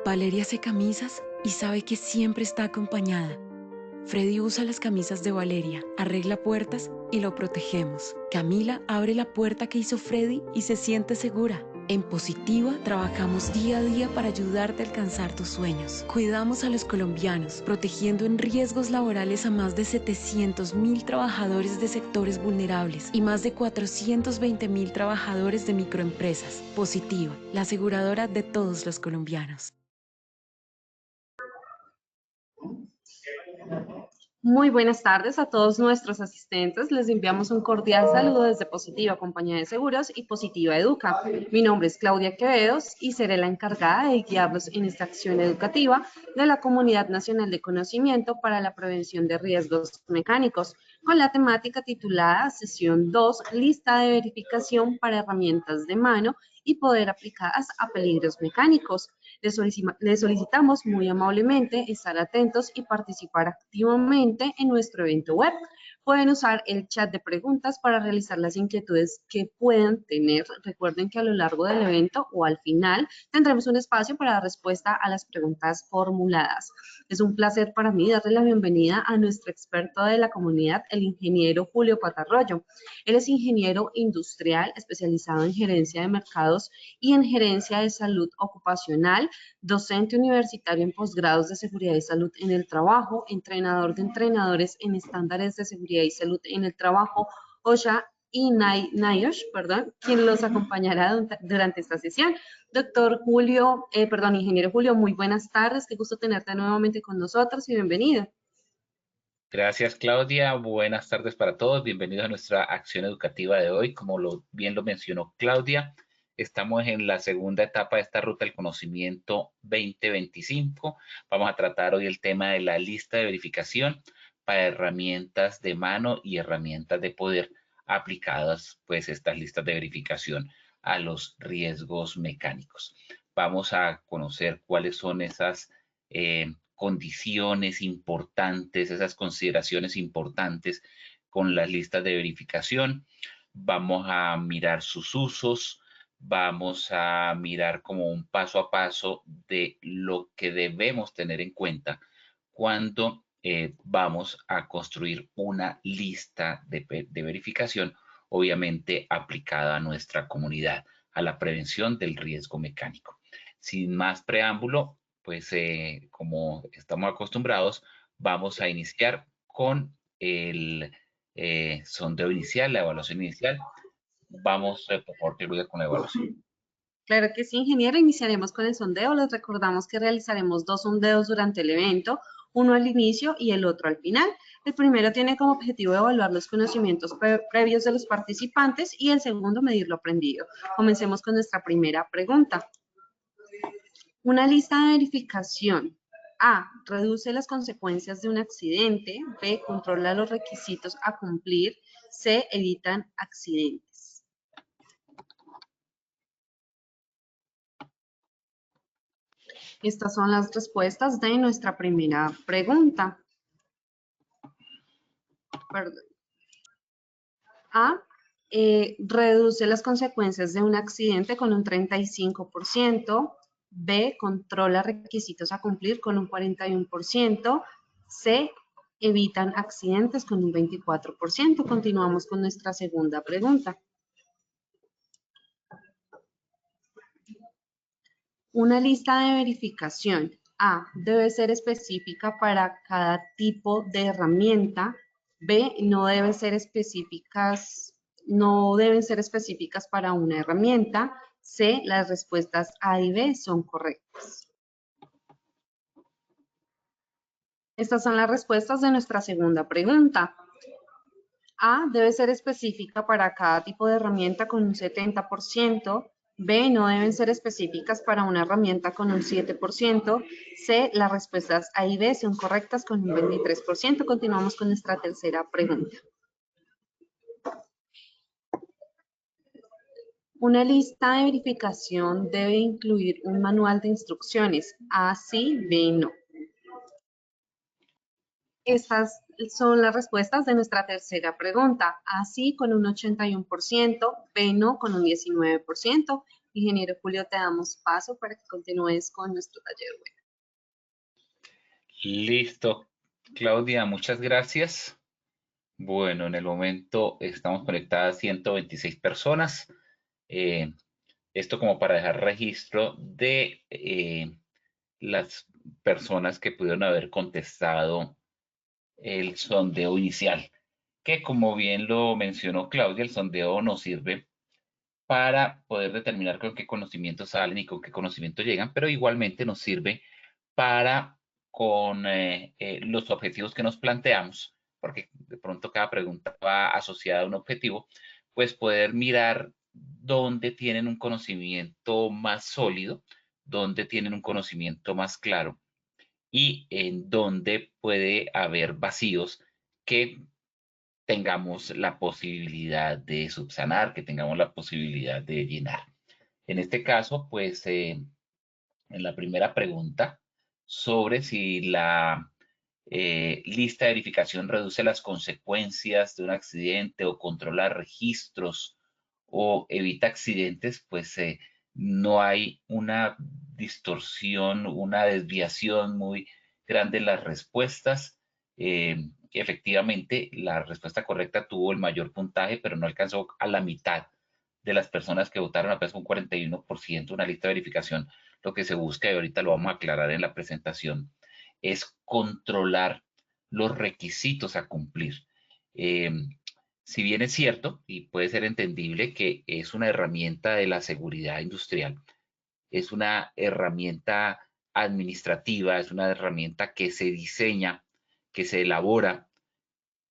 Valeria hace camisas y sabe que siempre está acompañada. Freddy usa las camisas de Valeria, arregla puertas y lo protegemos. Camila abre la puerta que hizo Freddy y se siente segura. En Positiva trabajamos día a día para ayudarte a alcanzar tus sueños. Cuidamos a los colombianos, protegiendo en riesgos laborales a más de 700.000 trabajadores de sectores vulnerables y más de 420.000 trabajadores de microempresas. Positiva, la aseguradora de todos los colombianos. Muy buenas tardes a todos nuestros asistentes. Les enviamos un cordial saludo desde Positiva Compañía de Seguros y Positiva Educa. Mi nombre es Claudia Quevedos y seré la encargada de guiarlos en esta acción educativa de la Comunidad Nacional de Conocimiento para la Prevención de Riesgos Mecánicos, con la temática titulada Sesión 2, Lista de verificación para herramientas de mano y poder aplicadas a peligros mecánicos. Les solicitamos muy amablemente estar atentos y participar activamente en nuestro evento web. Pueden usar el chat de preguntas para realizar las inquietudes que puedan tener. Recuerden que a lo largo del evento o al final tendremos un espacio para dar respuesta a las preguntas formuladas. Es un placer para mí darle la bienvenida a nuestro experto de la comunidad, el ingeniero Julio Patarroyo. Él es ingeniero industrial especializado en gerencia de mercados y en gerencia de salud ocupacional, docente universitario en posgrados de seguridad y salud en el trabajo, entrenador de entrenadores en estándares de seguridad y salud en el trabajo, OSHA y NIOSH, quien los acompañará durante esta sesión. Ingeniero Julio, muy buenas tardes, qué gusto tenerte nuevamente con nosotros y bienvenido. Gracias, Claudia. Buenas tardes para todos. Bienvenidos a nuestra acción educativa de hoy. Como bien lo mencionó Claudia, estamos en la segunda etapa de esta ruta del conocimiento 2025. Vamos a tratar hoy el tema de la lista de verificación para herramientas de mano y herramientas de poder aplicadas, pues, estas listas de verificación a los riesgos mecánicos. Vamos a conocer cuáles son esas condiciones importantes, esas consideraciones importantes con las listas de verificación. Vamos a mirar sus usos, vamos a mirar como un paso a paso de lo que debemos tener en cuenta cuando vamos a construir una lista de verificación, obviamente aplicada a nuestra comunidad, a la prevención del riesgo mecánico. Sin más preámbulo, pues como estamos acostumbrados, vamos a iniciar con el sondeo inicial, la evaluación inicial. Vamos, por favor, Claudia, con la evaluación. Claro que sí, ingeniero. Iniciaremos con el sondeo. Les recordamos que realizaremos 2 sondeos durante el evento, uno al inicio y el otro al final. El primero tiene como objetivo evaluar los conocimientos previos de los participantes y el segundo medir lo aprendido. Comencemos con nuestra primera pregunta. Una lista de verificación. A. Reduce las consecuencias de un accidente. B. Controla los requisitos a cumplir. C. Evitan accidentes. Estas son las respuestas de nuestra primera pregunta. A. Reduce las consecuencias de un accidente con un 35%. B. Controla requisitos a cumplir con un 41%. C. Evitan accidentes con un 24%. Continuamos con nuestra segunda pregunta. Una lista de verificación. A. Debe ser específica para cada tipo de herramienta. B. No deben ser específicas para una herramienta. C. Las respuestas A y B son correctas. Estas son las respuestas de nuestra segunda pregunta. A. Debe ser específica para cada tipo de herramienta con un 70%. B. No deben ser específicas para una herramienta con un 7%. C. Las respuestas A y B son correctas con un 23%. Continuamos con nuestra tercera pregunta. Una lista de verificación debe incluir un manual de instrucciones. A. Sí, B. No. Estas son las respuestas de nuestra tercera pregunta. A sí con un 81%, B no con un 19%. Ingeniero Julio, te damos paso para que continúes con nuestro taller web. Listo. Claudia, muchas gracias. Bueno, en el momento estamos conectadas 126 personas. Eh, Esto como para dejar registro de las personas que pudieron haber contestado el sondeo inicial, que como bien lo mencionó Claudia, el sondeo nos sirve para poder determinar con qué conocimientos salen y con qué conocimiento llegan, pero igualmente nos sirve para con los objetivos que nos planteamos, porque de pronto cada pregunta va asociada a un objetivo, pues poder mirar dónde tienen un conocimiento más sólido, dónde tienen un conocimiento más claro y en dónde puede haber vacíos que tengamos la posibilidad de subsanar, que tengamos la posibilidad de llenar. En este caso, pues en la primera pregunta sobre si la lista de verificación reduce las consecuencias de un accidente o controla registros o evita accidentes, pues no hay una distorsión, una desviación muy grande en las respuestas. Efectivamente, la respuesta correcta tuvo el mayor puntaje, pero no alcanzó a la mitad de las personas que votaron, apenas un 41%, una lista de verificación. Lo que se busca, y ahorita lo vamos a aclarar en la presentación, es controlar los requisitos a cumplir. Eh, si bien es cierto y puede ser entendible que es una herramienta de la seguridad industrial, es una herramienta administrativa, es una herramienta que se diseña, que se elabora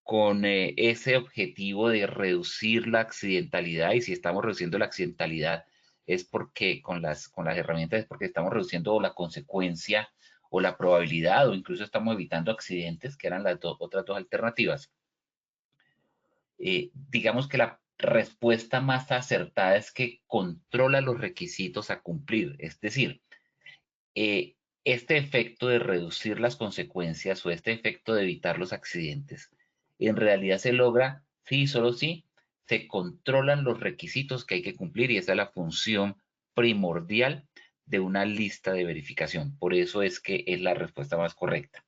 con ese objetivo de reducir la accidentalidad, y si estamos reduciendo la accidentalidad es porque con las herramientas es porque estamos reduciendo la consecuencia o la probabilidad o incluso estamos evitando accidentes, que eran las otras dos alternativas. Digamos que la respuesta más acertada es que controla los requisitos a cumplir, es decir, eh, este efecto de reducir las consecuencias o este efecto de evitar los accidentes, en realidad se logra si solo si se controlan los requisitos que hay que cumplir, y esa es la función primordial de una lista de verificación. Por eso es que es la respuesta más correcta.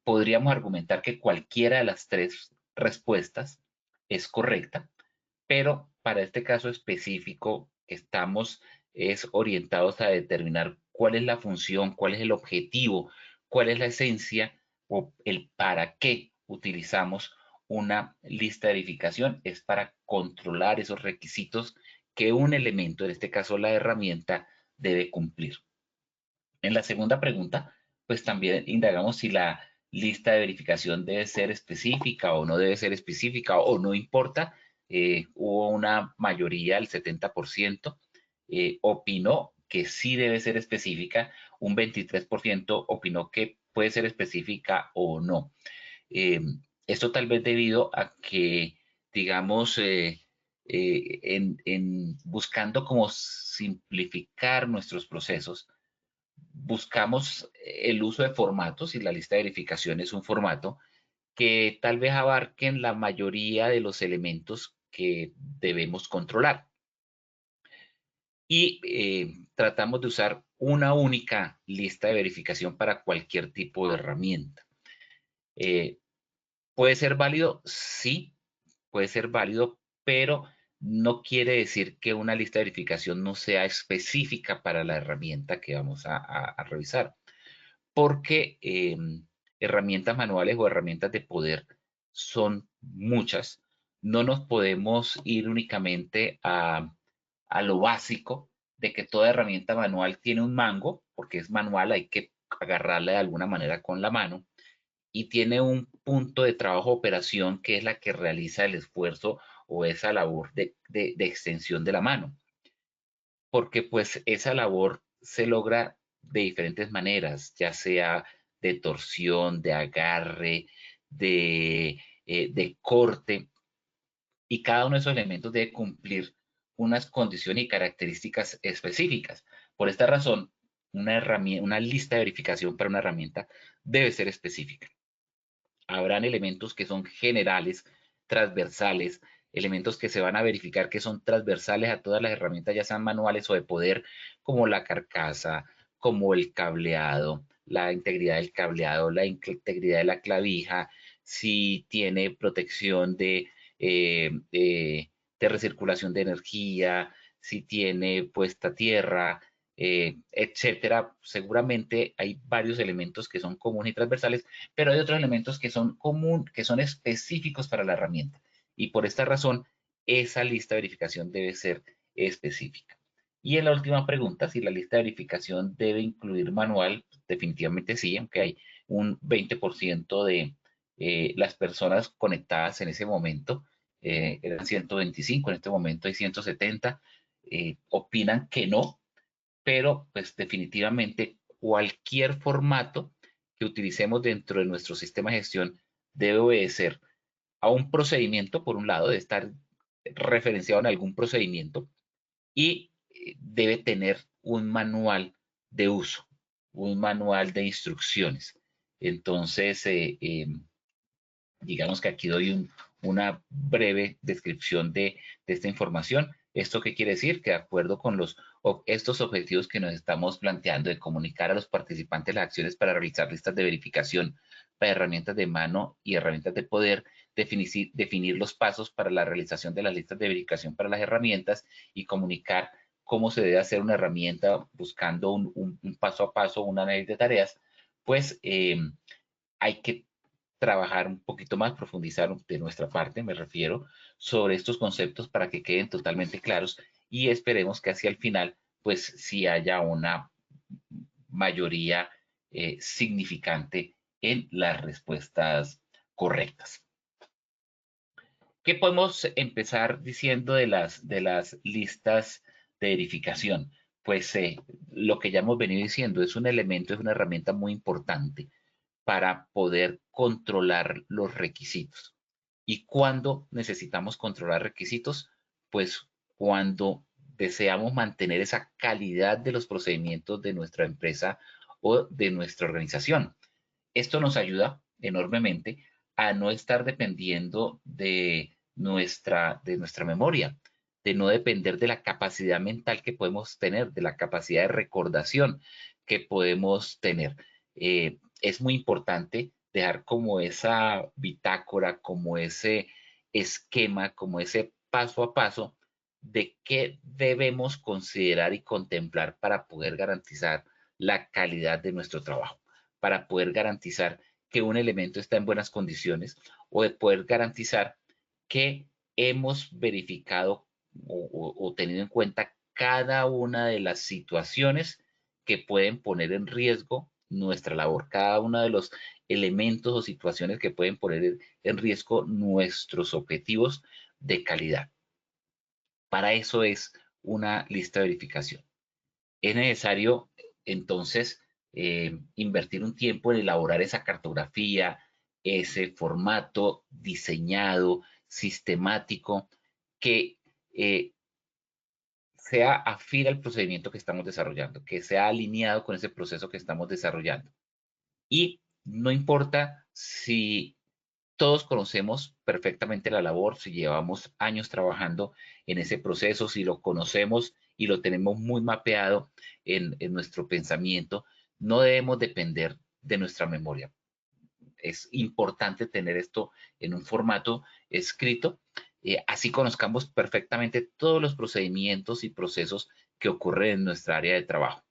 Podríamos argumentar que cualquiera de las tres respuestas es correcta, pero para este caso específico estamos orientados a determinar cuál es la función, cuál es el objetivo, cuál es la esencia o el para qué utilizamos una lista de verificación. Es para controlar esos requisitos que un elemento, en este caso la herramienta, debe cumplir. En la segunda pregunta, pues también indagamos si la lista de verificación debe ser específica o no debe ser específica o no importa. Hubo una mayoría, el 70%, opinó que sí debe ser específica, un 23% opinó que puede ser específica o no. Eh, Esto tal vez debido a que, digamos, en buscando como simplificar nuestros procesos, buscamos el uso de formatos, y la lista de verificación es un formato que tal vez abarquen la mayoría de los elementos que debemos controlar. Y tratamos de usar una única lista de verificación para cualquier tipo de herramienta. ¿Puede ser válido? Sí, puede ser válido, pero no quiere decir que una lista de verificación no sea específica para la herramienta que vamos a revisar, porque herramientas manuales o herramientas de poder son muchas. No nos podemos ir únicamente a lo básico de que toda herramienta manual tiene un mango, porque es manual, hay que agarrarla de alguna manera con la mano, y tiene un punto de trabajo operación que es la que realiza el esfuerzo o esa labor de extensión de la mano, porque pues esa labor se logra de diferentes maneras, ya sea de torsión, de agarre, de corte, y cada uno de esos elementos debe cumplir unas condiciones y características específicas. Por esta razón, una lista de verificación para una herramienta debe ser específica. Habrán elementos que son generales, transversales, elementos que se van a verificar que son transversales a todas las herramientas, ya sean manuales o de poder, como la carcasa, como el cableado, la integridad del cableado, la integridad de la clavija, si tiene protección de recirculación de energía, si tiene puesta tierra, etcétera. Seguramente hay varios elementos que son comunes y transversales, pero hay otros elementos que son que son específicos para la herramienta. Y por esta razón, esa lista de verificación debe ser específica. Y en la última pregunta, si la lista de verificación debe incluir manual, definitivamente sí, aunque hay un 20% de las personas conectadas en ese momento, eran 125, en este momento hay 170, opinan que no, pero pues definitivamente cualquier formato que utilicemos dentro de nuestro sistema de gestión debe obedecer a un procedimiento, por un lado, de estar referenciado en algún procedimiento y debe tener un manual de uso, un manual de instrucciones. Entonces, digamos que aquí doy una breve descripción de esta información. ¿Esto qué quiere decir? Que de acuerdo con estos objetivos que nos estamos planteando de comunicar a los participantes las acciones para realizar listas de verificación para herramientas de mano y herramientas de poder, definir los pasos para la realización de las listas de verificación para las herramientas y comunicar cómo se debe hacer una herramienta buscando un paso a paso, un análisis de tareas, pues hay que trabajar un poquito más, profundizar de nuestra parte, me refiero, sobre estos conceptos para que queden totalmente claros y esperemos que hacia el final, pues sí haya una mayoría significante en las respuestas correctas. ¿Qué podemos empezar diciendo de las listas de verificación? Pues lo que ya hemos venido diciendo es un elemento, es una herramienta muy importante para poder controlar los requisitos. ¿Y cuándo necesitamos controlar requisitos? Pues cuando deseamos mantener esa calidad de los procedimientos de nuestra empresa o de nuestra organización. Esto nos ayuda enormemente a no estar dependiendo de nuestra memoria, de no depender de la capacidad mental que podemos tener, de la capacidad de recordación que podemos tener. Es muy importante dejar como esa bitácora, como ese esquema, como ese paso a paso de qué debemos considerar y contemplar para poder garantizar la calidad de nuestro trabajo, para poder garantizar que un elemento está en buenas condiciones o de poder garantizar que hemos verificado o tenido en cuenta cada una de las situaciones que pueden poner en riesgo nuestra labor, cada uno de los elementos o situaciones que pueden poner en riesgo nuestros objetivos de calidad. Para eso es una lista de verificación. Es necesario entonces invertir un tiempo en elaborar esa cartografía, ese formato diseñado, sistemático, que sea afín al procedimiento que estamos desarrollando, que sea alineado con ese proceso que estamos desarrollando. Y no importa si todos conocemos perfectamente la labor, si llevamos años trabajando en ese proceso, si lo conocemos y lo tenemos muy mapeado en nuestro pensamiento, no debemos depender de nuestra memoria. Es importante tener esto en un formato escrito, así conozcamos perfectamente todos los procedimientos y procesos que ocurren en nuestra área de trabajo.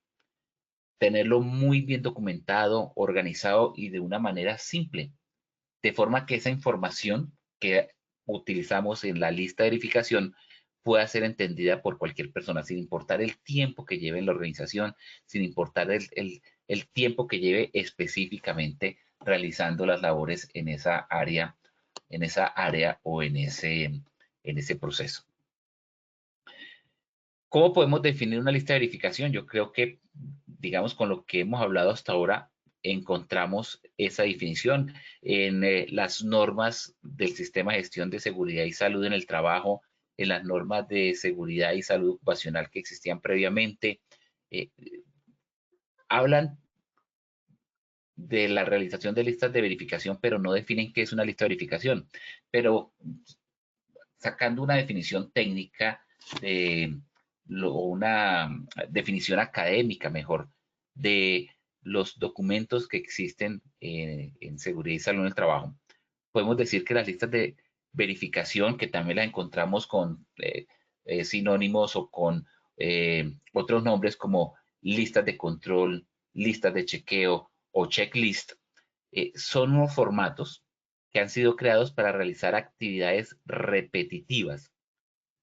Tenerlo muy bien documentado, organizado y de una manera simple, de forma que esa información que utilizamos en la lista de verificación pueda ser entendida por cualquier persona, sin importar el tiempo que lleve en la organización, sin importar el tiempo que lleve específicamente realizando las labores en esa área o en ese proceso. ¿Cómo podemos definir una lista de verificación? Yo creo que, digamos, con lo que hemos hablado hasta ahora, encontramos esa definición en las normas del Sistema de Gestión de Seguridad y Salud en el Trabajo, en las normas de seguridad y salud ocupacional que existían previamente. Eh, hablan de la realización de listas de verificación, pero no definen qué es una lista de verificación. Pero sacando una definición técnica o una definición académica mejor de los documentos que existen en seguridad y salud en el trabajo, podemos decir que las listas de verificación, que también las encontramos con sinónimos o con otros nombres como listas de control, listas de chequeo o checklist, son unos formatos que han sido creados para realizar actividades repetitivas,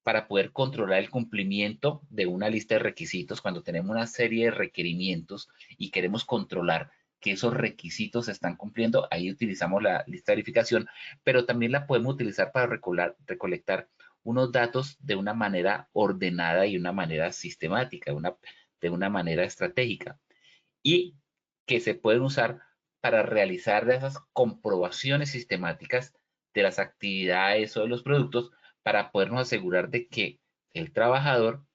para poder controlar el cumplimiento de una lista de requisitos cuando tenemos una serie de requerimientos y queremos controlar que esos requisitos se están cumpliendo. Ahí utilizamos la lista de verificación, pero también la podemos utilizar para recolectar unos datos de una manera ordenada y una manera sistemática, de una manera estratégica, y que se pueden usar para realizar esas comprobaciones sistemáticas de las actividades o de los productos, para podernos asegurar de que el trabajador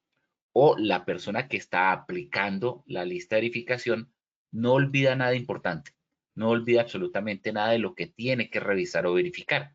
o la persona que está aplicando la lista de verificación no olvida nada importante, no olvida absolutamente nada de lo que tiene que revisar o verificar.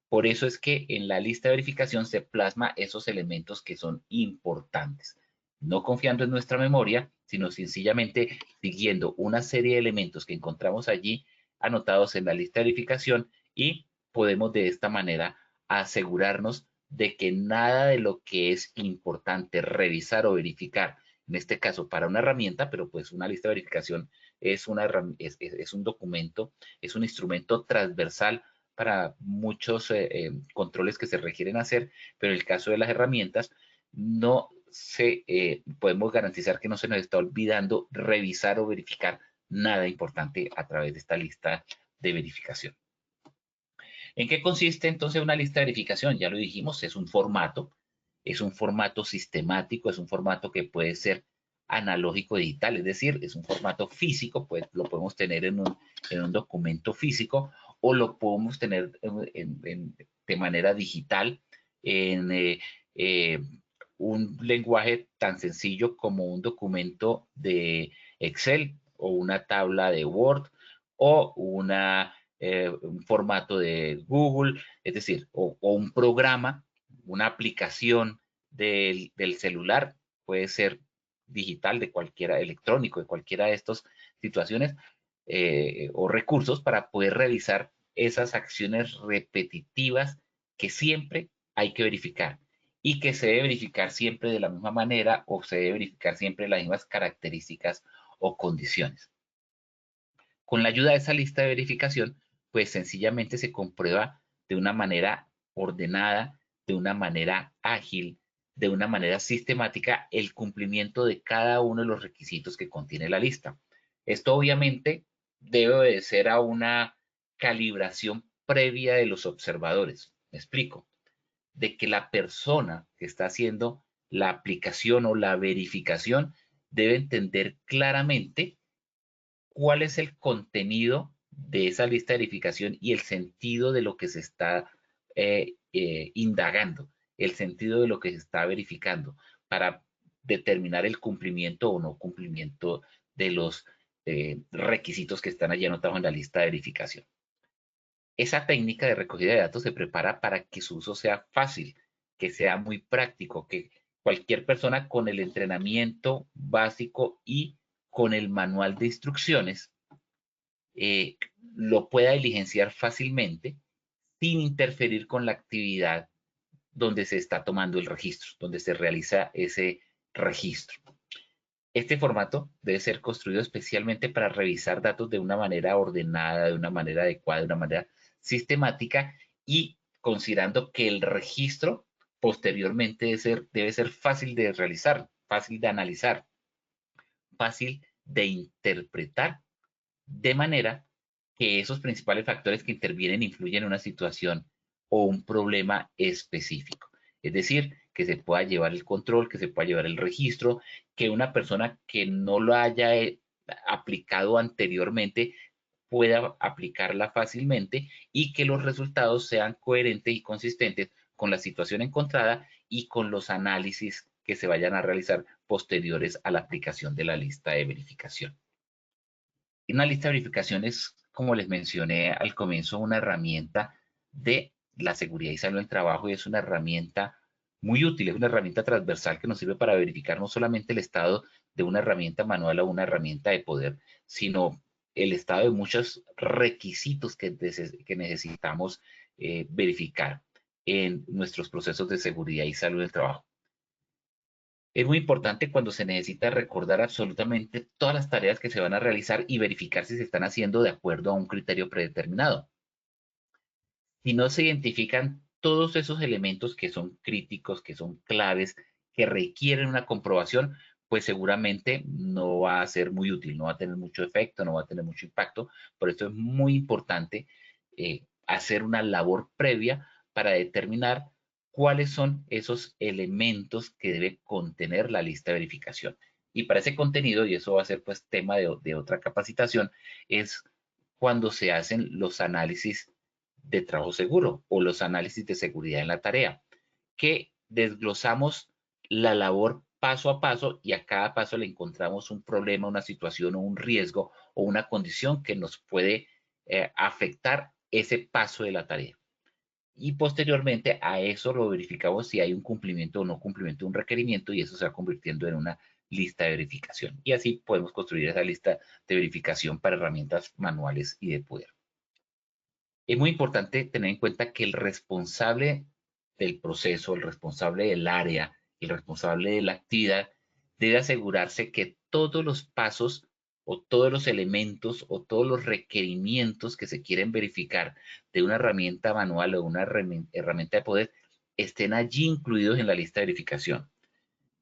Por eso es que en la lista de verificación se plasma esos elementos que son importantes, no confiando en nuestra memoria, sino sencillamente siguiendo una serie de elementos que encontramos allí anotados en la lista de verificación, y podemos de esta manera asegurarnos de que nada de lo que es importante revisar o verificar, en este caso para una herramienta, pero pues una lista de verificación es un documento, es un instrumento transversal para muchos controles que se requieren hacer, pero en el caso de las herramientas no podemos garantizar que no se nos está olvidando revisar o verificar nada importante a través de esta lista de verificación. ¿En qué consiste entonces una lista de verificación? Ya lo dijimos, es un formato sistemático, es un formato que puede ser analógico digital, es decir, es un formato físico, pues lo podemos tener en un documento físico, o lo podemos tener de manera digital en un lenguaje tan sencillo como un documento de Excel o una tabla de Word o un formato de Google, es decir, o un programa, una aplicación del celular, puede ser digital, de cualquiera, electrónico, de cualquiera de estas situaciones o recursos, para poder realizar esas acciones repetitivas que siempre hay que verificar, y que se debe verificar siempre de la misma manera, o se debe verificar siempre las mismas características o condiciones. Con la ayuda de esa lista de verificación, pues sencillamente se comprueba de una manera ordenada, de una manera ágil, de una manera sistemática, el cumplimiento de cada uno de los requisitos que contiene la lista. Esto obviamente debe obedecer a una calibración previa de los observadores. Me explico. De que la persona que está haciendo la aplicación o la verificación debe entender claramente cuál es el contenido de esa lista de verificación y el sentido de lo que se está indagando, el sentido de lo que se está verificando, para determinar el cumplimiento o no cumplimiento de los requisitos que están allí anotados en la lista de verificación. Esa técnica de recogida de datos se prepara para que su uso sea fácil, que sea muy práctico, que cualquier persona con el entrenamiento básico y con el manual de instrucciones lo pueda diligenciar fácilmente, sin interferir con la actividad donde se está tomando el registro, donde se realiza ese registro. Este formato debe ser construido especialmente para revisar datos de una manera ordenada, de una manera adecuada, de una manera sistemática, y considerando que el registro posteriormente debe ser fácil de realizar, fácil de analizar, fácil de interpretar, de manera que esos principales factores que intervienen influyen en una situación o un problema específico. Es decir, que se pueda llevar el control, que se pueda llevar el registro, que una persona que no lo haya aplicado anteriormente pueda aplicarla fácilmente, y que los resultados sean coherentes y consistentes con la situación encontrada y con los análisis que se vayan a realizar posteriores a la aplicación de la lista de verificación. Una lista de verificación es, como les mencioné al comienzo, una herramienta de la seguridad y salud en el trabajo y es una herramienta muy útil, es una herramienta transversal que nos sirve para verificar no solamente el estado de una herramienta manual o una herramienta de poder, sino el estado de muchos requisitos que necesitamos verificar en nuestros procesos de seguridad y salud del trabajo. Es muy importante cuando se necesita recordar absolutamente todas las tareas que se van a realizar y verificar si se están haciendo de acuerdo a un criterio predeterminado. Si no se identifican todos esos elementos que son críticos, que son claves, que requieren una comprobación, pues seguramente no va a ser muy útil, no va a tener mucho efecto, no va a tener mucho impacto. Por eso es muy importante hacer una labor previa para determinar cuáles son esos elementos que debe contener la lista de verificación. Y para ese contenido, y eso va a ser pues tema de otra capacitación, es cuando se hacen los análisis de trabajo seguro o los análisis de seguridad en la tarea, que desglosamos la labor paso a paso y a cada paso le encontramos un problema, una situación o un riesgo o una condición que nos puede afectar ese paso de la tarea. Y posteriormente a eso lo verificamos si hay un cumplimiento o no cumplimiento de un requerimiento y eso se va convirtiendo en una lista de verificación. Y así podemos construir esa lista de verificación para herramientas manuales y de poder. Es muy importante tener en cuenta que el responsable del proceso, el responsable del área, el responsable de la actividad, debe asegurarse que todos los pasos o todos los elementos o todos los requerimientos que se quieren verificar de una herramienta manual o una herramienta de poder estén allí incluidos en la lista de verificación,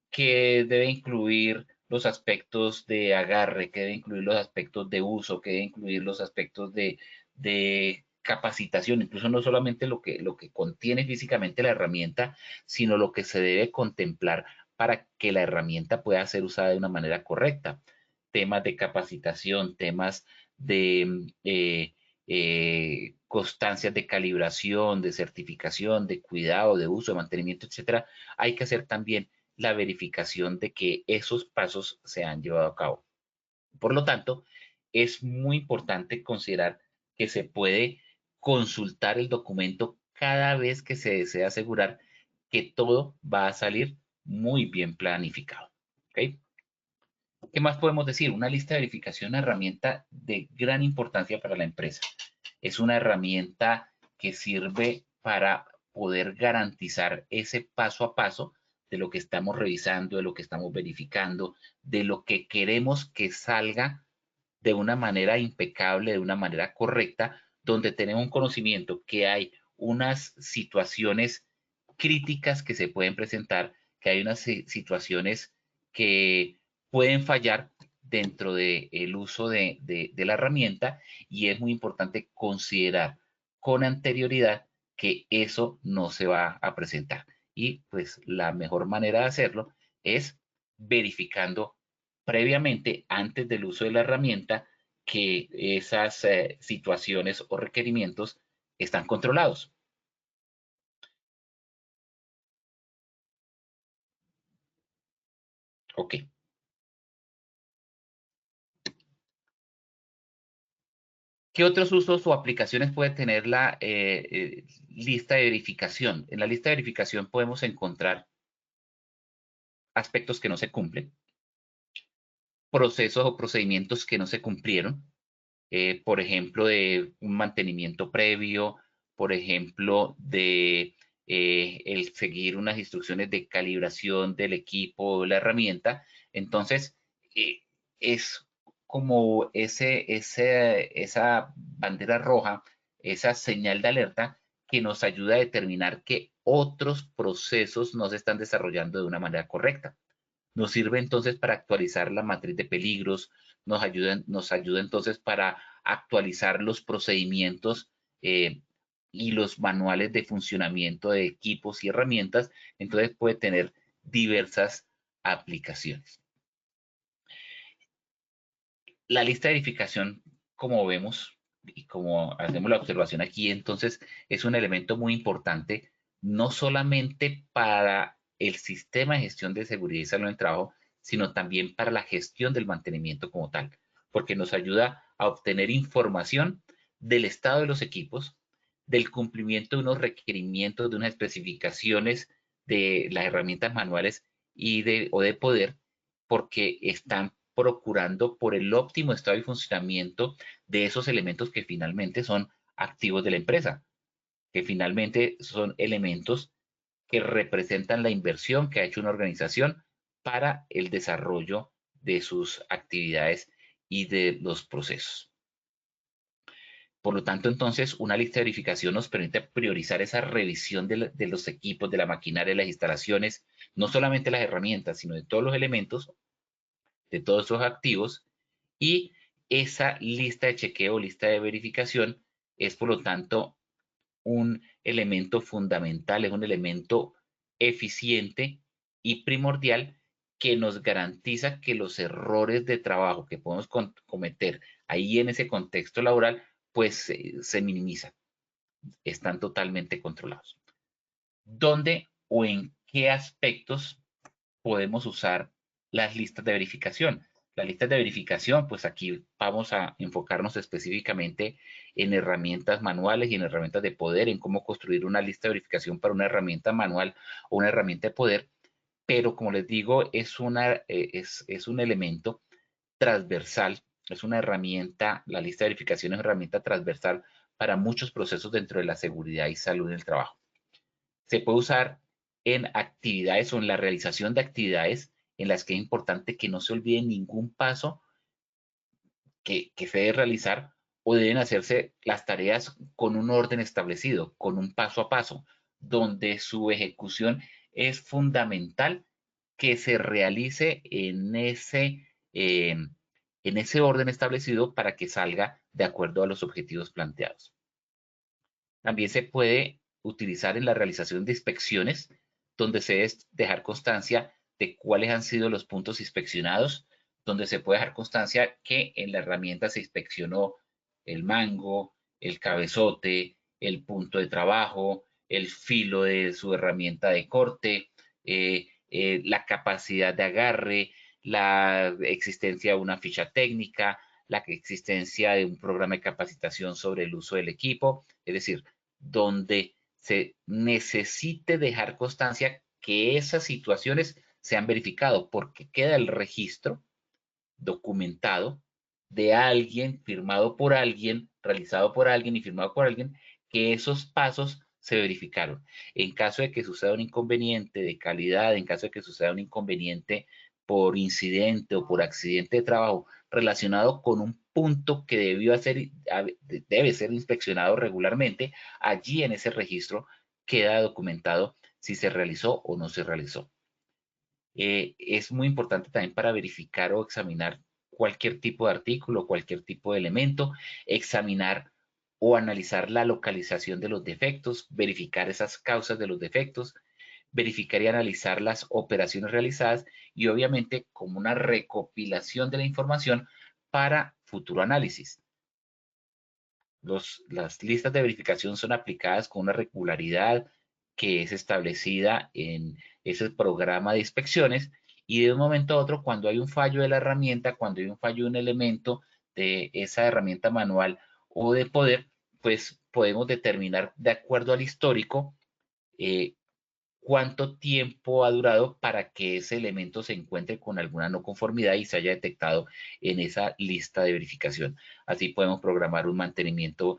que debe incluir los aspectos de agarre, que debe incluir los aspectos de uso, que debe incluir los aspectos de capacitación, incluso no solamente lo que contiene físicamente la herramienta, sino lo que se debe contemplar para que la herramienta pueda ser usada de una manera correcta. Temas de capacitación, temas de constancias de calibración, de certificación, de cuidado, de uso, de mantenimiento, etcétera. Hay que hacer también la verificación de que esos pasos se han llevado a cabo. Por lo tanto, es muy importante considerar que se puede consultar el documento cada vez que se desea asegurar que todo va a salir muy bien planificado. ¿Okay? ¿Qué más podemos decir? Una lista de verificación, una herramienta de gran importancia para la empresa. Es una herramienta que sirve para poder garantizar ese paso a paso de lo que estamos revisando, de lo que estamos verificando, de lo que queremos que salga de una manera impecable, de una manera correcta, donde tenemos un conocimiento que hay unas situaciones críticas que se pueden presentar, que hay unas situaciones que pueden fallar dentro del uso de la herramienta y es muy importante considerar con anterioridad que eso no se va a presentar. Y pues la mejor manera de hacerlo es verificando previamente, antes del uso de la herramienta, que esas situaciones o requerimientos están controlados. Ok. ¿Qué otros usos o aplicaciones puede tener la lista de verificación? En la lista de verificación podemos encontrar aspectos que no se cumplen, procesos o procedimientos que no se cumplieron, por ejemplo, de un mantenimiento previo, por ejemplo, de el seguir unas instrucciones de calibración del equipo o la herramienta. Entonces, es como esa bandera roja, esa señal de alerta que nos ayuda a determinar que otros procesos no se están desarrollando de una manera correcta. Nos sirve entonces para actualizar la matriz de peligros, nos ayuda entonces para actualizar los procedimientos y los manuales de funcionamiento de equipos y herramientas. Entonces puede tener diversas aplicaciones. La lista de verificación, como vemos y como hacemos la observación aquí, entonces es un elemento muy importante, no solamente para el sistema de gestión de seguridad y salud en el trabajo, sino también para la gestión del mantenimiento como tal, porque nos ayuda a obtener información del estado de los equipos, del cumplimiento de unos requerimientos, de unas especificaciones de las herramientas manuales o de poder, porque están procurando por el óptimo estado y funcionamiento de esos elementos que finalmente son activos de la empresa, que finalmente son elementos que representan la inversión que ha hecho una organización para el desarrollo de sus actividades y de los procesos. Por lo tanto, entonces, una lista de verificación nos permite priorizar esa revisión de los equipos, de la maquinaria, de las instalaciones, no solamente las herramientas, sino de todos los elementos, de todos esos activos, y esa lista de chequeo, lista de verificación, es por lo tanto un elemento fundamental, es un elemento eficiente y primordial que nos garantiza que los errores de trabajo que podemos cometer ahí en ese contexto laboral, pues se minimizan, están totalmente controlados. ¿Dónde o en qué aspectos podemos usar las listas de verificación? Las listas de verificación, pues aquí vamos a enfocarnos específicamente en herramientas manuales y en herramientas de poder, en cómo construir una lista de verificación para una herramienta manual o una herramienta de poder, pero como les digo, es un elemento transversal, es una herramienta, la lista de verificación es una herramienta transversal para muchos procesos dentro de la seguridad y salud del trabajo. Se puede usar en actividades o en la realización de actividades en las que es importante que no se olvide ningún paso que se debe realizar o deben hacerse las tareas con un orden establecido, con un paso a paso, donde su ejecución es fundamental que se realice en ese orden establecido para que salga de acuerdo a los objetivos planteados. También se puede utilizar en la realización de inspecciones, donde se debe dejar constancia de cuáles han sido los puntos inspeccionados, donde se puede dejar constancia que en la herramienta se inspeccionó el mango, el cabezote, el punto de trabajo, el filo de su herramienta de corte, la capacidad de agarre, la existencia de una ficha técnica, la existencia de un programa de capacitación sobre el uso del equipo, es decir, donde se necesite dejar constancia que esas situaciones se han verificado, porque queda el registro documentado de alguien, firmado por alguien, realizado por alguien y firmado por alguien, que esos pasos se verificaron. En caso de que suceda un inconveniente de calidad, en caso de que suceda un inconveniente por incidente o por accidente de trabajo relacionado con un punto que debe ser inspeccionado regularmente, allí en ese registro queda documentado si se realizó o no se realizó. Es muy importante también para verificar o examinar cualquier tipo de artículo, cualquier tipo de elemento, examinar o analizar la localización de los defectos, verificar esas causas de los defectos, verificar y analizar las operaciones realizadas y obviamente como una recopilación de la información para futuro análisis. Las listas de verificación son aplicadas con una regularidad que es establecida en ese programa de inspecciones y de un momento a otro, cuando hay un fallo de la herramienta, cuando hay un fallo de un elemento de esa herramienta manual o de poder, pues podemos determinar de acuerdo al histórico eh, cuánto tiempo ha durado para que ese elemento se encuentre con alguna no conformidad y se haya detectado en esa lista de verificación. Así podemos programar un mantenimiento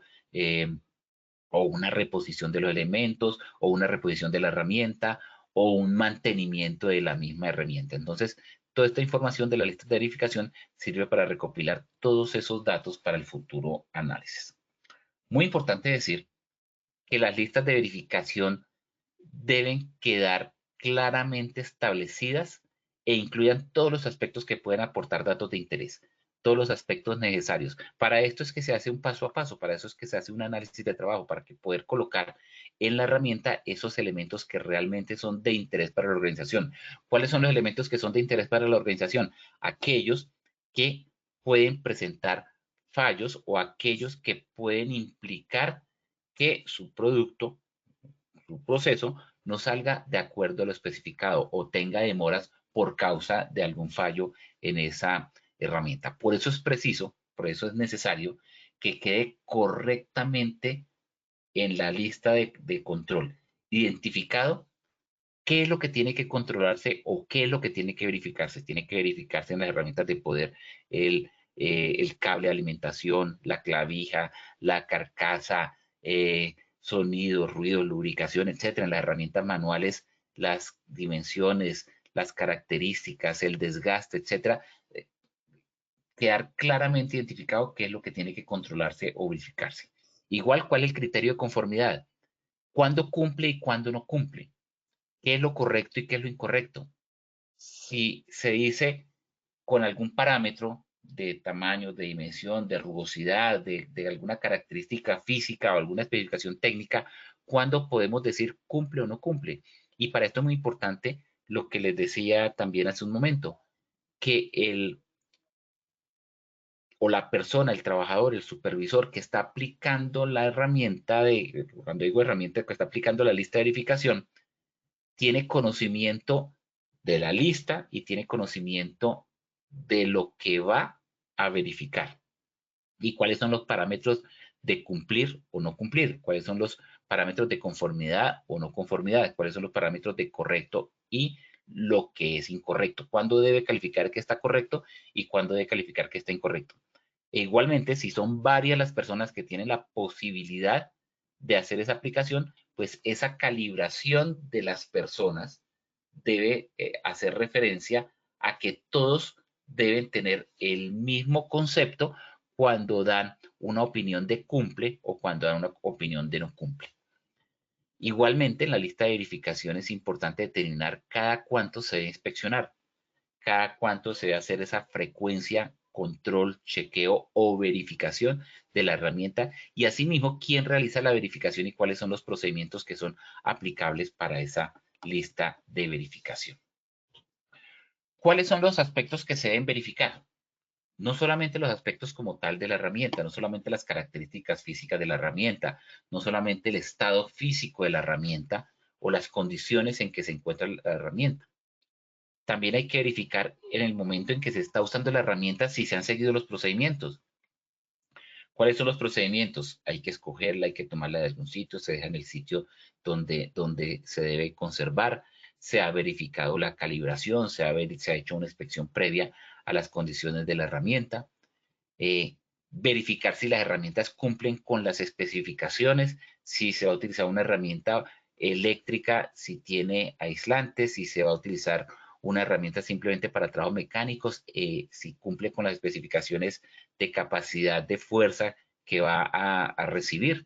o una reposición de los elementos o una reposición de la herramienta o un mantenimiento de la misma herramienta. Entonces, toda esta información de la lista de verificación sirve para recopilar todos esos datos para el futuro análisis. Muy importante decir que las listas de verificación deben quedar claramente establecidas e incluyan todos los aspectos que pueden aportar datos de interés, todos los aspectos necesarios. Para esto es que se hace un paso a paso, para eso es que se hace un análisis de trabajo, para que poder colocar en la herramienta esos elementos que realmente son de interés para la organización. ¿Cuáles son los elementos que son de interés para la organización? Aquellos que pueden presentar fallos o aquellos que pueden implicar que su producto, su proceso, no salga de acuerdo a lo especificado o tenga demoras por causa de algún fallo en esa herramienta. Por eso es preciso, por eso es necesario que quede correctamente en la lista de control identificado qué es lo que tiene que controlarse o qué es lo que tiene que verificarse. Tiene que verificarse en las herramientas de poder el cable de alimentación, la clavija, la carcasa, sonido, ruido, lubricación, etcétera. En las herramientas manuales, las dimensiones, las características, el desgaste, etcétera. Quedar claramente identificado qué es lo que tiene que controlarse o verificarse. Igual, ¿cuál es el criterio de conformidad? ¿Cuándo cumple y cuándo no cumple? ¿Qué es lo correcto y qué es lo incorrecto? Si se dice con algún parámetro de tamaño, de dimensión, de rugosidad, de alguna característica física o alguna especificación técnica, ¿cuándo podemos decir cumple o no cumple? Y para esto es muy importante lo que les decía también hace un momento, que el o la persona, el trabajador, el supervisor que está aplicando la herramienta cuando digo herramienta, que está aplicando la lista de verificación, tiene conocimiento de la lista y tiene conocimiento de lo que va a verificar y cuáles son los parámetros de cumplir o no cumplir, cuáles son los parámetros de conformidad o no conformidad, cuáles son los parámetros de correcto y lo que es incorrecto, cuándo debe calificar que está correcto y cuándo debe calificar que está incorrecto. E igualmente, si son varias las personas que tienen la posibilidad de hacer esa aplicación, pues esa calibración de las personas debe hacer referencia a que todos deben tener el mismo concepto cuando dan una opinión de cumple o cuando dan una opinión de no cumple. Igualmente, en la lista de verificación es importante determinar cada cuánto se debe inspeccionar, cada cuánto se debe hacer esa frecuencia, control, chequeo o verificación de la herramienta y asimismo quién realiza la verificación y cuáles son los procedimientos que son aplicables para esa lista de verificación. ¿Cuáles son los aspectos que se deben verificar? No solamente los aspectos como tal de la herramienta, no solamente las características físicas de la herramienta, no solamente el estado físico de la herramienta o las condiciones en que se encuentra la herramienta. También hay que verificar en el momento en que se está usando la herramienta si se han seguido los procedimientos. ¿Cuáles son los procedimientos? Hay que escogerla, hay que tomarla de algún sitio, se deja en el sitio donde se debe conservar, se ha verificado la calibración, se ha hecho una inspección previa a las condiciones de la herramienta, eh, verificar si las herramientas cumplen con las especificaciones, si se va a utilizar una herramienta eléctrica, si tiene aislantes, si se va a utilizar una herramienta simplemente para trabajos mecánicos, si cumple con las especificaciones de capacidad de fuerza que va a recibir.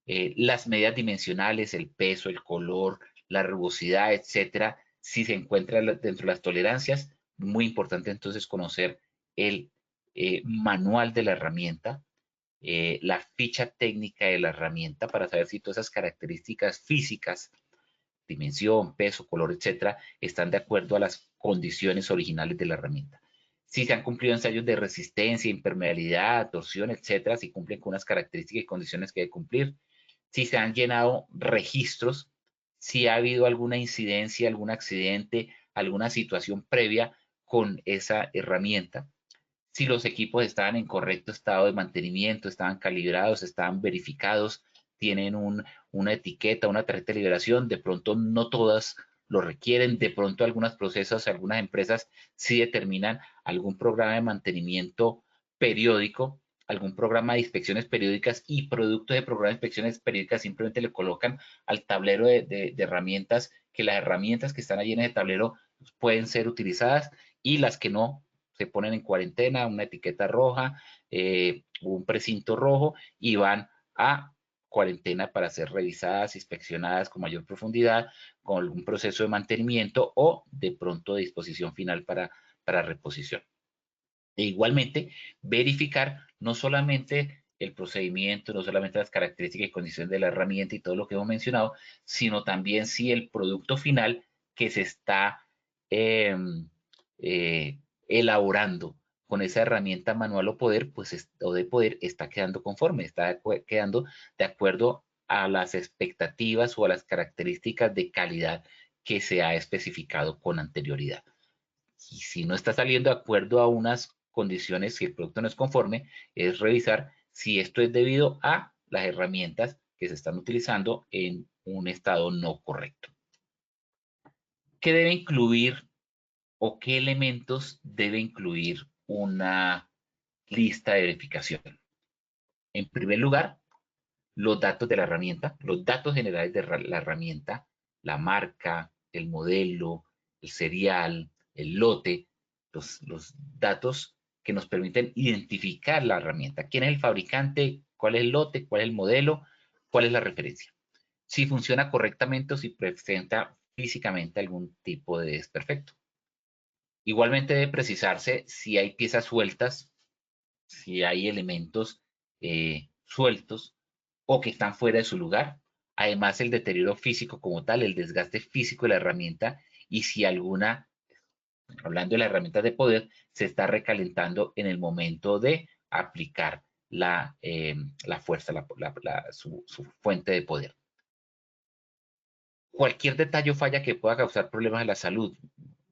Las medidas dimensionales, el peso, el color, la rugosidad, etcétera, si se encuentra dentro de las tolerancias, muy importante entonces conocer el manual de la herramienta, la ficha técnica de la herramienta para saber si todas esas características físicas, dimensión, peso, color, etcétera, están de acuerdo a las condiciones originales de la herramienta. Si se han cumplido ensayos de resistencia, impermeabilidad, torsión, etcétera, si cumplen con unas características y condiciones que debe cumplir. Si se han llenado registros, si ha habido alguna incidencia, algún accidente, alguna situación previa con esa herramienta, si los equipos estaban en correcto estado de mantenimiento, estaban calibrados, estaban verificados, tienen una etiqueta, una tarjeta de liberación, de pronto no todas lo requieren, de pronto algunos procesos, algunas empresas sí determinan algún programa de mantenimiento periódico, algún programa de inspecciones periódicas y producto de programa de inspecciones periódicas simplemente le colocan al tablero de herramientas, que las herramientas que están allí en ese tablero pueden ser utilizadas y las que no se ponen en cuarentena, una etiqueta roja, un precinto rojo y van a cuarentena para ser revisadas, inspeccionadas con mayor profundidad, con algún proceso de mantenimiento o de pronto de disposición final para reposición. E igualmente, verificar no solamente el procedimiento, no solamente las características y condiciones de la herramienta y todo lo que hemos mencionado, sino también si el producto final que se está eh, eh, elaborando con esa herramienta manual o poder, pues o de poder está quedando conforme, está quedando de acuerdo a las expectativas o a las características de calidad que se ha especificado con anterioridad. Y si no está saliendo de acuerdo a unas condiciones, si el producto no es conforme, es revisar si esto es debido a las herramientas que se están utilizando en un estado no correcto. ¿Qué debe incluir o qué elementos debe incluir una lista de verificación? En primer lugar, los datos de la herramienta, los datos generales de la herramienta, la marca, el modelo, el serial, el lote, los datos que nos permiten identificar la herramienta. ¿Quién es el fabricante? ¿Cuál es el lote? ¿Cuál es el modelo? ¿Cuál es la referencia? Si funciona correctamente o si presenta físicamente algún tipo de desperfecto. Igualmente debe precisarse si hay piezas sueltas, si hay elementos sueltos o que están fuera de su lugar. Además, el deterioro físico como tal, el desgaste físico de la herramienta y si alguna, hablando de las herramientas de poder, se está recalentando en el momento de aplicar la fuerza, su fuente de poder. Cualquier detalle o falla que pueda causar problemas de la salud,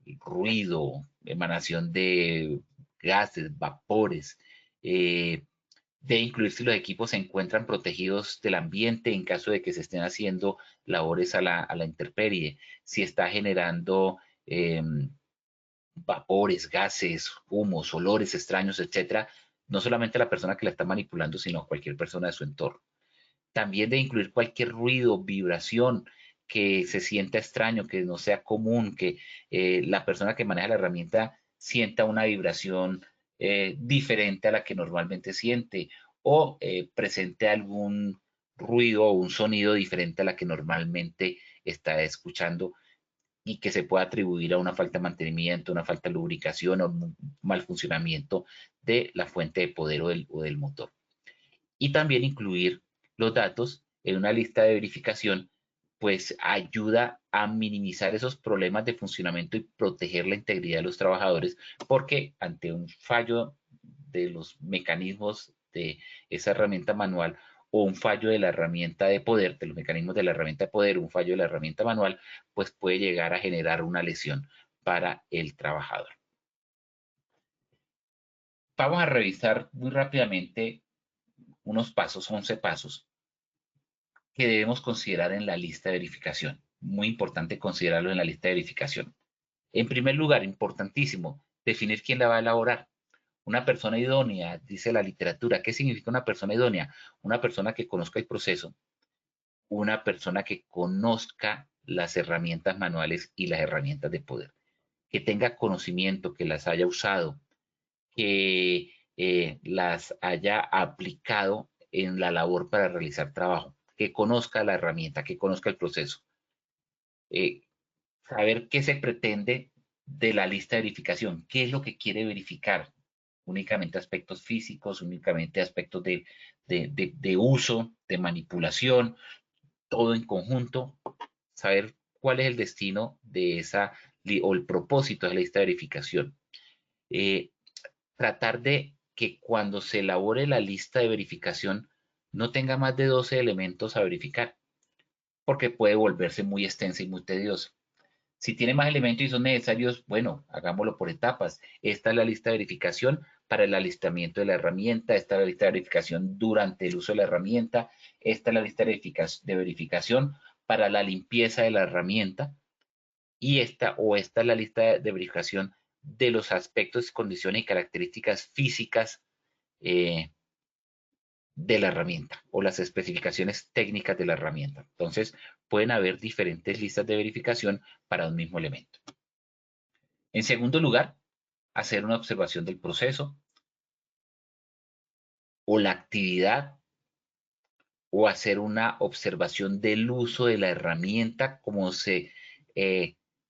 ruido, emanación de gases, vapores, debe incluir si los equipos se encuentran protegidos del ambiente en caso de que se estén haciendo labores a la intemperie, si está generando vapores, gases, humos, olores extraños, etcétera, no solamente la persona que la está manipulando, sino cualquier persona de su entorno. También debe incluir cualquier ruido, vibración que se sienta extraño, que no sea común, que la persona que maneja la herramienta sienta una vibración diferente a la que normalmente siente o presente algún ruido o un sonido diferente a la que normalmente está escuchando y que se pueda atribuir a una falta de mantenimiento, una falta de lubricación o un mal funcionamiento de la fuente de poder o del motor. Y también incluir los datos en una lista de verificación, pues ayuda a minimizar esos problemas de funcionamiento y proteger la integridad de los trabajadores, porque ante un fallo de los mecanismos de esa herramienta manual o un fallo de la herramienta de poder, de los mecanismos de la herramienta de poder, un fallo de la herramienta manual, pues puede llegar a generar una lesión para el trabajador. Vamos a revisar muy rápidamente unos pasos, 11 pasos, que debemos considerar en la lista de verificación. Muy importante considerarlo en la lista de verificación. En primer lugar, importantísimo, definir quién la va a elaborar. Una persona idónea, dice la literatura. ¿Qué significa una persona idónea? Una persona que conozca el proceso, una persona que conozca las herramientas manuales y las herramientas de poder, que tenga conocimiento, que las haya usado, que las haya aplicado en la labor para realizar trabajo, que conozca la herramienta, que conozca el proceso. Saber qué se pretende de la lista de verificación, qué es lo que quiere verificar, únicamente aspectos físicos, únicamente aspectos de uso, de manipulación, todo en conjunto, saber cuál es el destino de esa o el propósito de la lista de verificación. Tratar de que cuando se elabore la lista de verificación no tenga más de 12 elementos a verificar, porque puede volverse muy extensa y muy tediosa. Si tiene más elementos y son necesarios, bueno, hagámoslo por etapas. Esta es la lista de verificación para el alistamiento de la herramienta, esta es la lista de verificación durante el uso de la herramienta, esta es la lista de verificación para la limpieza de la herramienta y esta es la lista de verificación de los aspectos, condiciones y características físicas de la herramienta o las especificaciones técnicas de la herramienta. Entonces, pueden haber diferentes listas de verificación para un mismo elemento. En segundo lugar, hacer una observación del proceso o la actividad o hacer una observación del uso de la herramienta, cómo se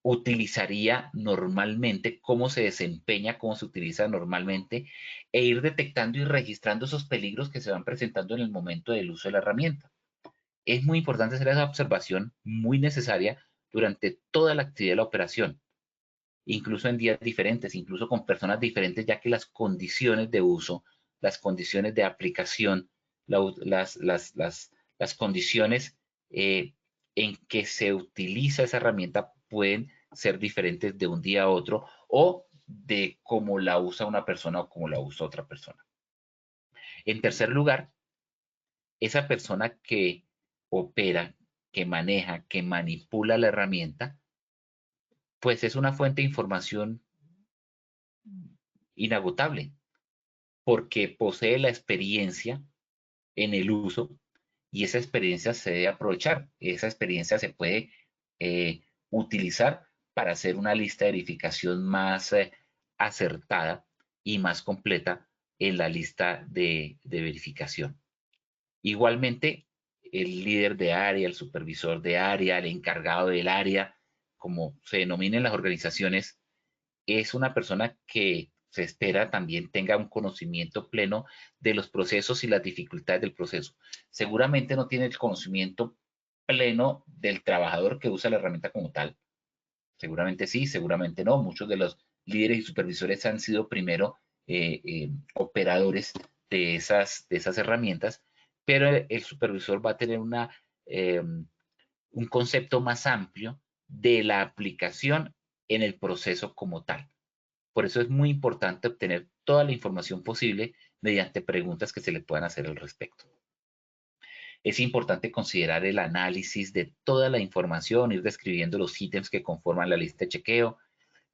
utilizaría normalmente, cómo se desempeña, cómo se utiliza normalmente, e ir detectando y registrando esos peligros que se van presentando en el momento del uso de la herramienta. Es muy importante hacer esa observación muy necesaria durante toda la actividad de la operación, incluso en días diferentes, incluso con personas diferentes, ya que las condiciones de uso, las condiciones de aplicación, las condiciones en que se utiliza esa herramienta pueden ser diferentes de un día a otro o de cómo la usa una persona o cómo la usa otra persona. En tercer lugar, esa persona que opera, que maneja, que manipula la herramienta, pues es una fuente de información inagotable, porque posee la experiencia en el uso y esa experiencia se debe aprovechar. Esa experiencia se puede utilizar para hacer una lista de verificación más acertada y más completa en la lista de verificación. Igualmente, el líder de área, el supervisor de área, el encargado del área, como se denominen las organizaciones, es una persona que se espera también tenga un conocimiento pleno de los procesos y las dificultades del proceso. Seguramente no tiene el conocimiento pleno del trabajador que usa la herramienta como tal. Seguramente sí, seguramente no. Muchos de los líderes y supervisores han sido primero operadores de esas herramientas, pero el supervisor va a tener un concepto más amplio de la aplicación en el proceso como tal. Por eso es muy importante obtener toda la información posible mediante preguntas que se le puedan hacer al respecto. Es importante considerar el análisis de toda la información, ir describiendo los ítems que conforman la lista de chequeo,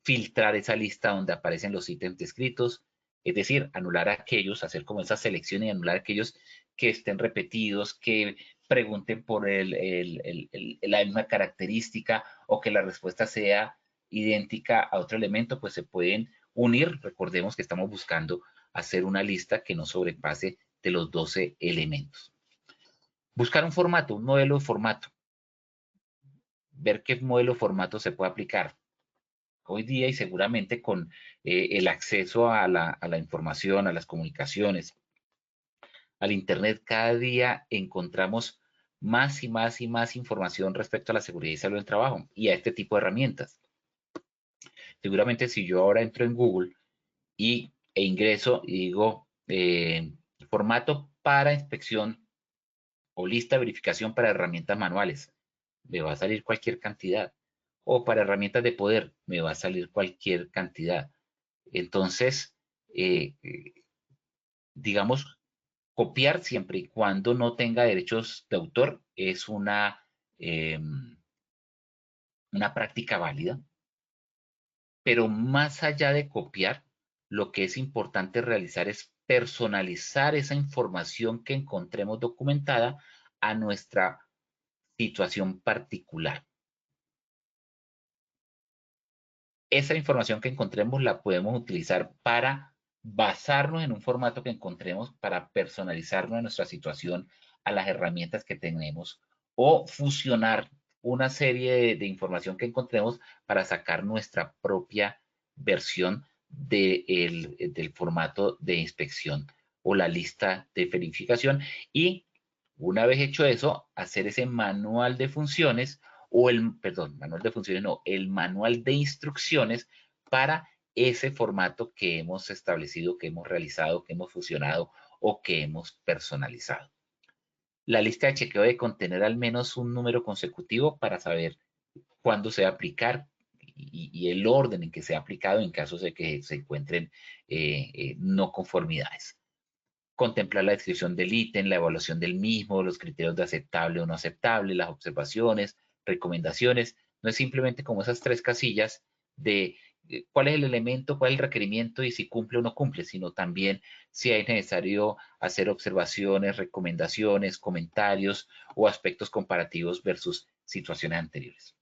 filtrar esa lista donde aparecen los ítems descritos, es decir, anular aquellos, hacer como esa selección y anular aquellos que estén repetidos, que pregunten por la misma característica o que la respuesta sea idéntica a otro elemento, pues se pueden unir. Recordemos que estamos buscando hacer una lista que no sobrepase de los 12 elementos. Buscar un formato, un modelo de formato. Ver qué modelo de formato se puede aplicar. Hoy día y seguramente con el acceso a la información, a las comunicaciones, al Internet, cada día encontramos más y más y más información respecto a la seguridad y salud del trabajo y a este tipo de herramientas. Seguramente si yo ahora entro en Google e ingreso y digo formato para inspección o lista de verificación para herramientas manuales, me va a salir cualquier cantidad. O para herramientas de poder, me va a salir cualquier cantidad. Entonces, digamos, copiar siempre y cuando no tenga derechos de autor es una práctica válida, pero más allá de copiar, lo que es importante realizar es personalizar esa información que encontremos documentada a nuestra situación particular. Esa información que encontremos la podemos utilizar para basarnos en un formato que encontremos para personalizarnos en nuestra situación a las herramientas que tenemos o fusionar una serie de información que encontremos para sacar nuestra propia versión del formato de inspección o la lista de verificación y una vez hecho eso, hacer ese manual de funciones o manual de funciones no, el manual de instrucciones para ese formato que hemos establecido, que hemos realizado, que hemos fusionado o que hemos personalizado. La lista de chequeo debe contener al menos un número consecutivo para saber cuándo se va a aplicar y el orden en que se ha aplicado en caso de que se encuentren no conformidades. Contemplar la descripción del ítem, la evaluación del mismo, los criterios de aceptable o no aceptable, las observaciones, recomendaciones. No es simplemente como esas tres casillas de cuál es el elemento, cuál es el requerimiento y si cumple o no cumple, sino también si es necesario hacer observaciones, recomendaciones, comentarios o aspectos comparativos versus situaciones anteriores.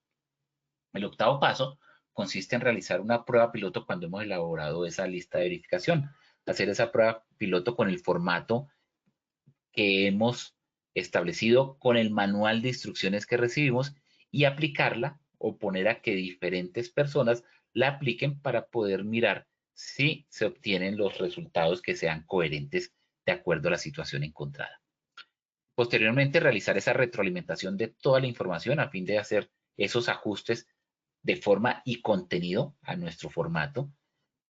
El octavo paso consiste en realizar una prueba piloto cuando hemos elaborado esa lista de verificación. Hacer esa prueba piloto con el formato que hemos establecido, con el manual de instrucciones que recibimos y aplicarla o poner a que diferentes personas la apliquen para poder mirar si se obtienen los resultados que sean coherentes de acuerdo a la situación encontrada. Posteriormente, realizar esa retroalimentación de toda la información a fin de hacer esos ajustes de forma y contenido a nuestro formato,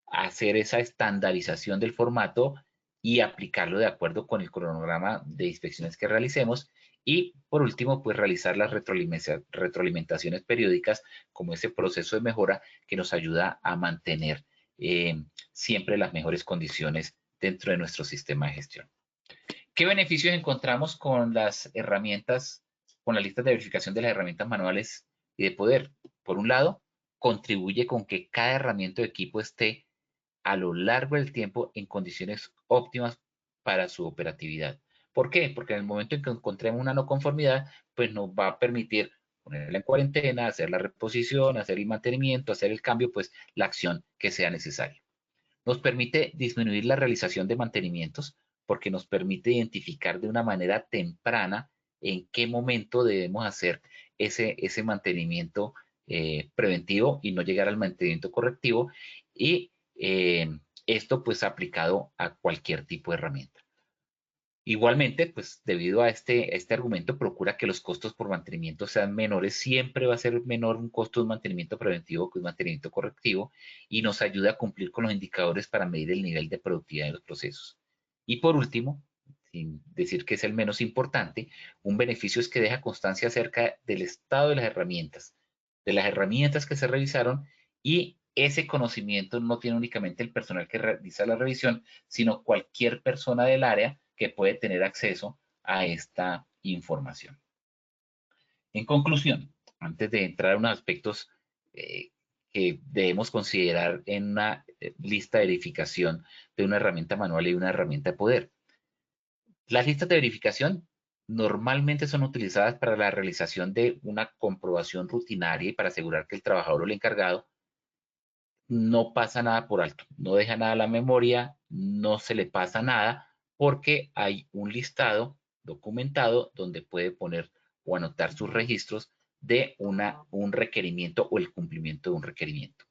hacer esa estandarización del formato y aplicarlo de acuerdo con el cronograma de inspecciones que realicemos. Y por último, pues realizar las retroalimentaciones periódicas como ese proceso de mejora que nos ayuda a mantener siempre las mejores condiciones dentro de nuestro sistema de gestión. ¿Qué beneficios encontramos con las herramientas con las listas de verificación de las herramientas manuales y de poder. Por un lado, contribuye con que cada herramienta de equipo esté a lo largo del tiempo en condiciones óptimas para su operatividad. ¿Por qué? Porque en el momento en que encontremos una no conformidad, pues nos va a permitir ponerla en cuarentena, hacer la reposición, hacer el mantenimiento, hacer el cambio, pues la acción que sea necesaria. Nos permite disminuir la realización de mantenimientos porque nos permite identificar de una manera temprana en qué momento debemos hacer ese mantenimiento preventivo y no llegar al mantenimiento correctivo, y esto pues aplicado a cualquier tipo de herramienta. Igualmente, pues debido a este argumento, procura que los costos por mantenimiento sean menores. Siempre va a ser menor un costo de un mantenimiento preventivo que un mantenimiento correctivo, y nos ayuda a cumplir con los indicadores para medir el nivel de productividad de los procesos. Y por último, sin decir que es el menos importante, un beneficio es que deja constancia acerca del estado de las herramientas que se revisaron, y ese conocimiento no tiene únicamente el personal que realiza la revisión, sino cualquier persona del área que puede tener acceso a esta información. En conclusión, antes de entrar a unos aspectos que debemos considerar en una lista de verificación de una herramienta manual y una herramienta de poder. Las listas de verificación normalmente son utilizadas para la realización de una comprobación rutinaria y para asegurar que el trabajador o el encargado no pasa nada por alto, no deja nada a la memoria, no se le pasa nada, porque hay un listado documentado donde puede poner o anotar sus registros de un requerimiento o el cumplimiento de un requerimiento.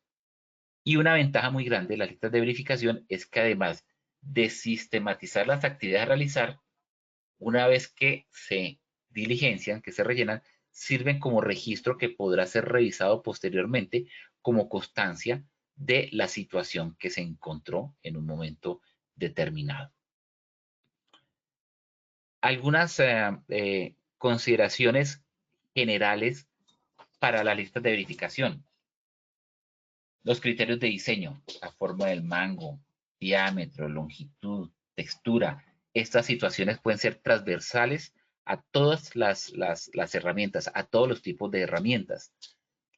Y una ventaja muy grande de las listas de verificación es que, además de sistematizar las actividades a realizar, una vez que se diligencian, que se rellenan, sirven como registro que podrá ser revisado posteriormente como constancia de la situación que se encontró en un momento determinado. Algunas consideraciones generales para la lista de verificación. Los criterios de diseño: la forma del mango, diámetro, longitud, textura. Estas situaciones pueden ser transversales a todas las herramientas, a todos los tipos de herramientas.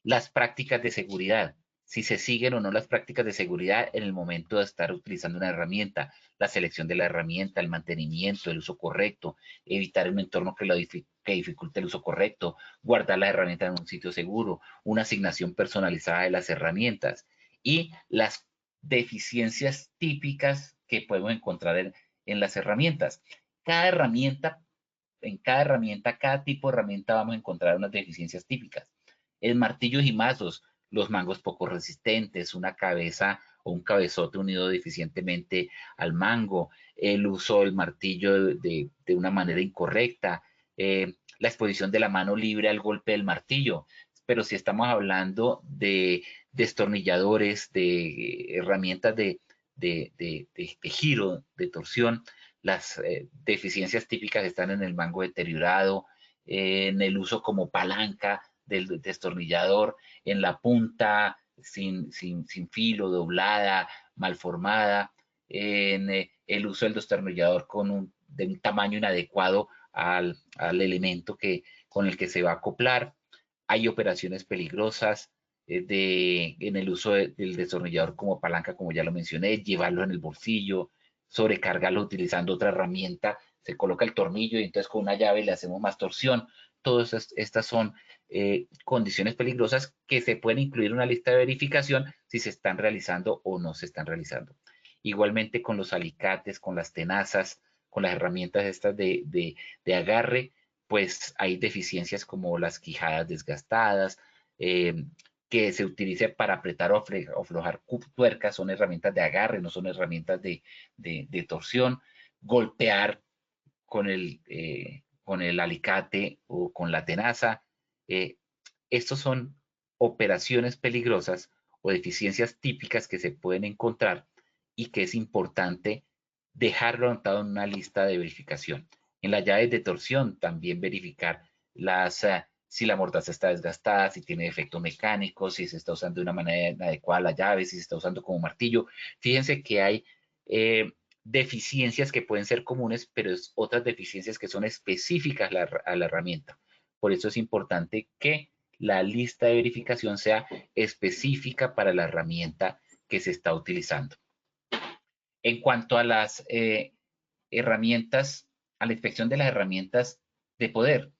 Las prácticas de seguridad: si se siguen o no las prácticas de seguridad en el momento de estar utilizando una herramienta, la selección de la herramienta, el mantenimiento, el uso correcto, evitar un entorno que dificulte el uso correcto, guardar las herramientas en un sitio seguro, una asignación personalizada de las herramientas, y las deficiencias típicas que podemos encontrar en las herramientas. Cada herramienta, cada tipo de herramienta vamos a encontrar unas deficiencias típicas. En martillos y mazos, los mangos poco resistentes, una cabeza o un cabezote unido deficientemente al mango, el uso del martillo de una manera incorrecta, la exposición de la mano libre al golpe del martillo. Pero si estamos hablando de destornilladores, de herramientas de giro, de torsión, las deficiencias típicas están en el mango deteriorado, en el uso como palanca del destornillador, en la punta sin filo, doblada, mal formada, en el uso del destornillador de un tamaño inadecuado al elemento con el que se va a acoplar. Hay operaciones peligrosas en el uso del destornillador como palanca, como ya lo mencioné, llevarlo en el bolsillo, sobrecargarlo utilizando otra herramienta, se coloca el tornillo y entonces con una llave le hacemos más torsión. Todas estas son condiciones peligrosas que se pueden incluir en una lista de verificación si se están realizando o no se están realizando. Igualmente con los alicates, con las tenazas, con las herramientas estas de agarre, pues hay deficiencias como las quijadas desgastadas, que se utilice para apretar o aflojar tuercas. Son herramientas de agarre, no son herramientas de torsión. Golpear con el alicate o con la tenaza. Estos son operaciones peligrosas o deficiencias típicas que se pueden encontrar y que es importante dejarlo anotado en una lista de verificación. En las llaves de torsión también verificar si la mordaza está desgastada, si tiene defecto mecánico, si se está usando de una manera inadecuada la llave, si se está usando como martillo. Fíjense que hay deficiencias que pueden ser comunes, pero es otras deficiencias que son específicas a la herramienta. Por eso es importante que la lista de verificación sea específica para la herramienta que se está utilizando. En cuanto a las herramientas, a la inspección de las herramientas de poder,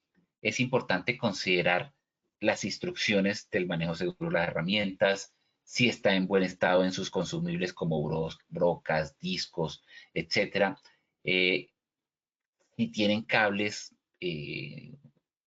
es importante considerar las instrucciones del manejo seguro de las herramientas, si está en buen estado en sus consumibles como brocas, discos, etcétera. Si tienen cables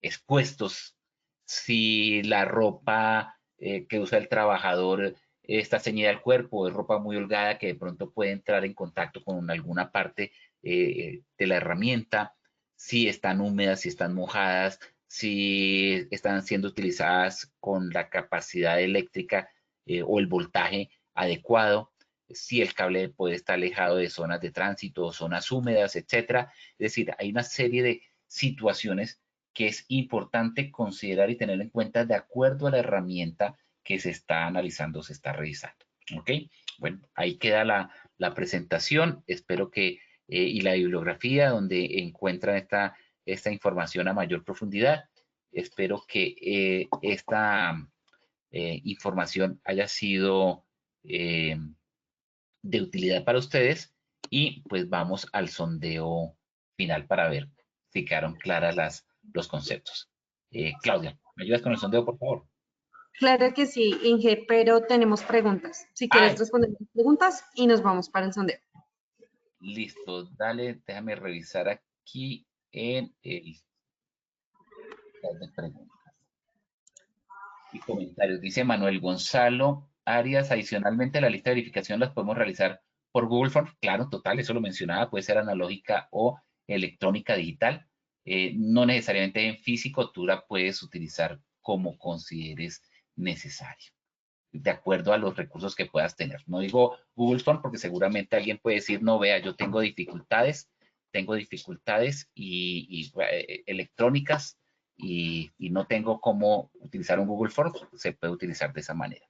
expuestos, si la ropa que usa el trabajador está ceñida al cuerpo, es ropa muy holgada que de pronto puede entrar en contacto con alguna parte de la herramienta, si están húmedas, si están mojadas, si están siendo utilizadas con la capacidad eléctrica o el voltaje adecuado, si el cable puede estar alejado de zonas de tránsito, zonas húmedas, etcétera. Es decir, hay una serie de situaciones que es importante considerar y tener en cuenta de acuerdo a la herramienta que se está analizando, se está revisando. ¿Ok? Bueno, ahí queda la presentación. Espero que, y la bibliografía donde encuentran esta información a mayor profundidad. Espero que esta información haya sido de utilidad para ustedes y pues vamos al sondeo final para ver si quedaron claras los conceptos. Claudia, ¿me ayudas con el sondeo, por favor? Claro que sí, Inge, pero tenemos preguntas. Si quieres Ay, responder las preguntas y nos vamos para el sondeo. listo, dale, déjame revisar aquí en el chat de preguntas y comentarios. Dice Manuel Gonzalo Arias, adicionalmente la lista de verificación las podemos realizar por Google Forms. Claro, total, eso lo mencionaba, puede ser analógica o electrónica digital. No necesariamente en físico, tú la puedes utilizar como consideres necesario, de acuerdo a los recursos que puedas tener. No digo Google Form porque seguramente alguien puede decir, no, vea, yo tengo dificultades electrónicas y no tengo cómo utilizar un Google Form, se puede utilizar de esa manera.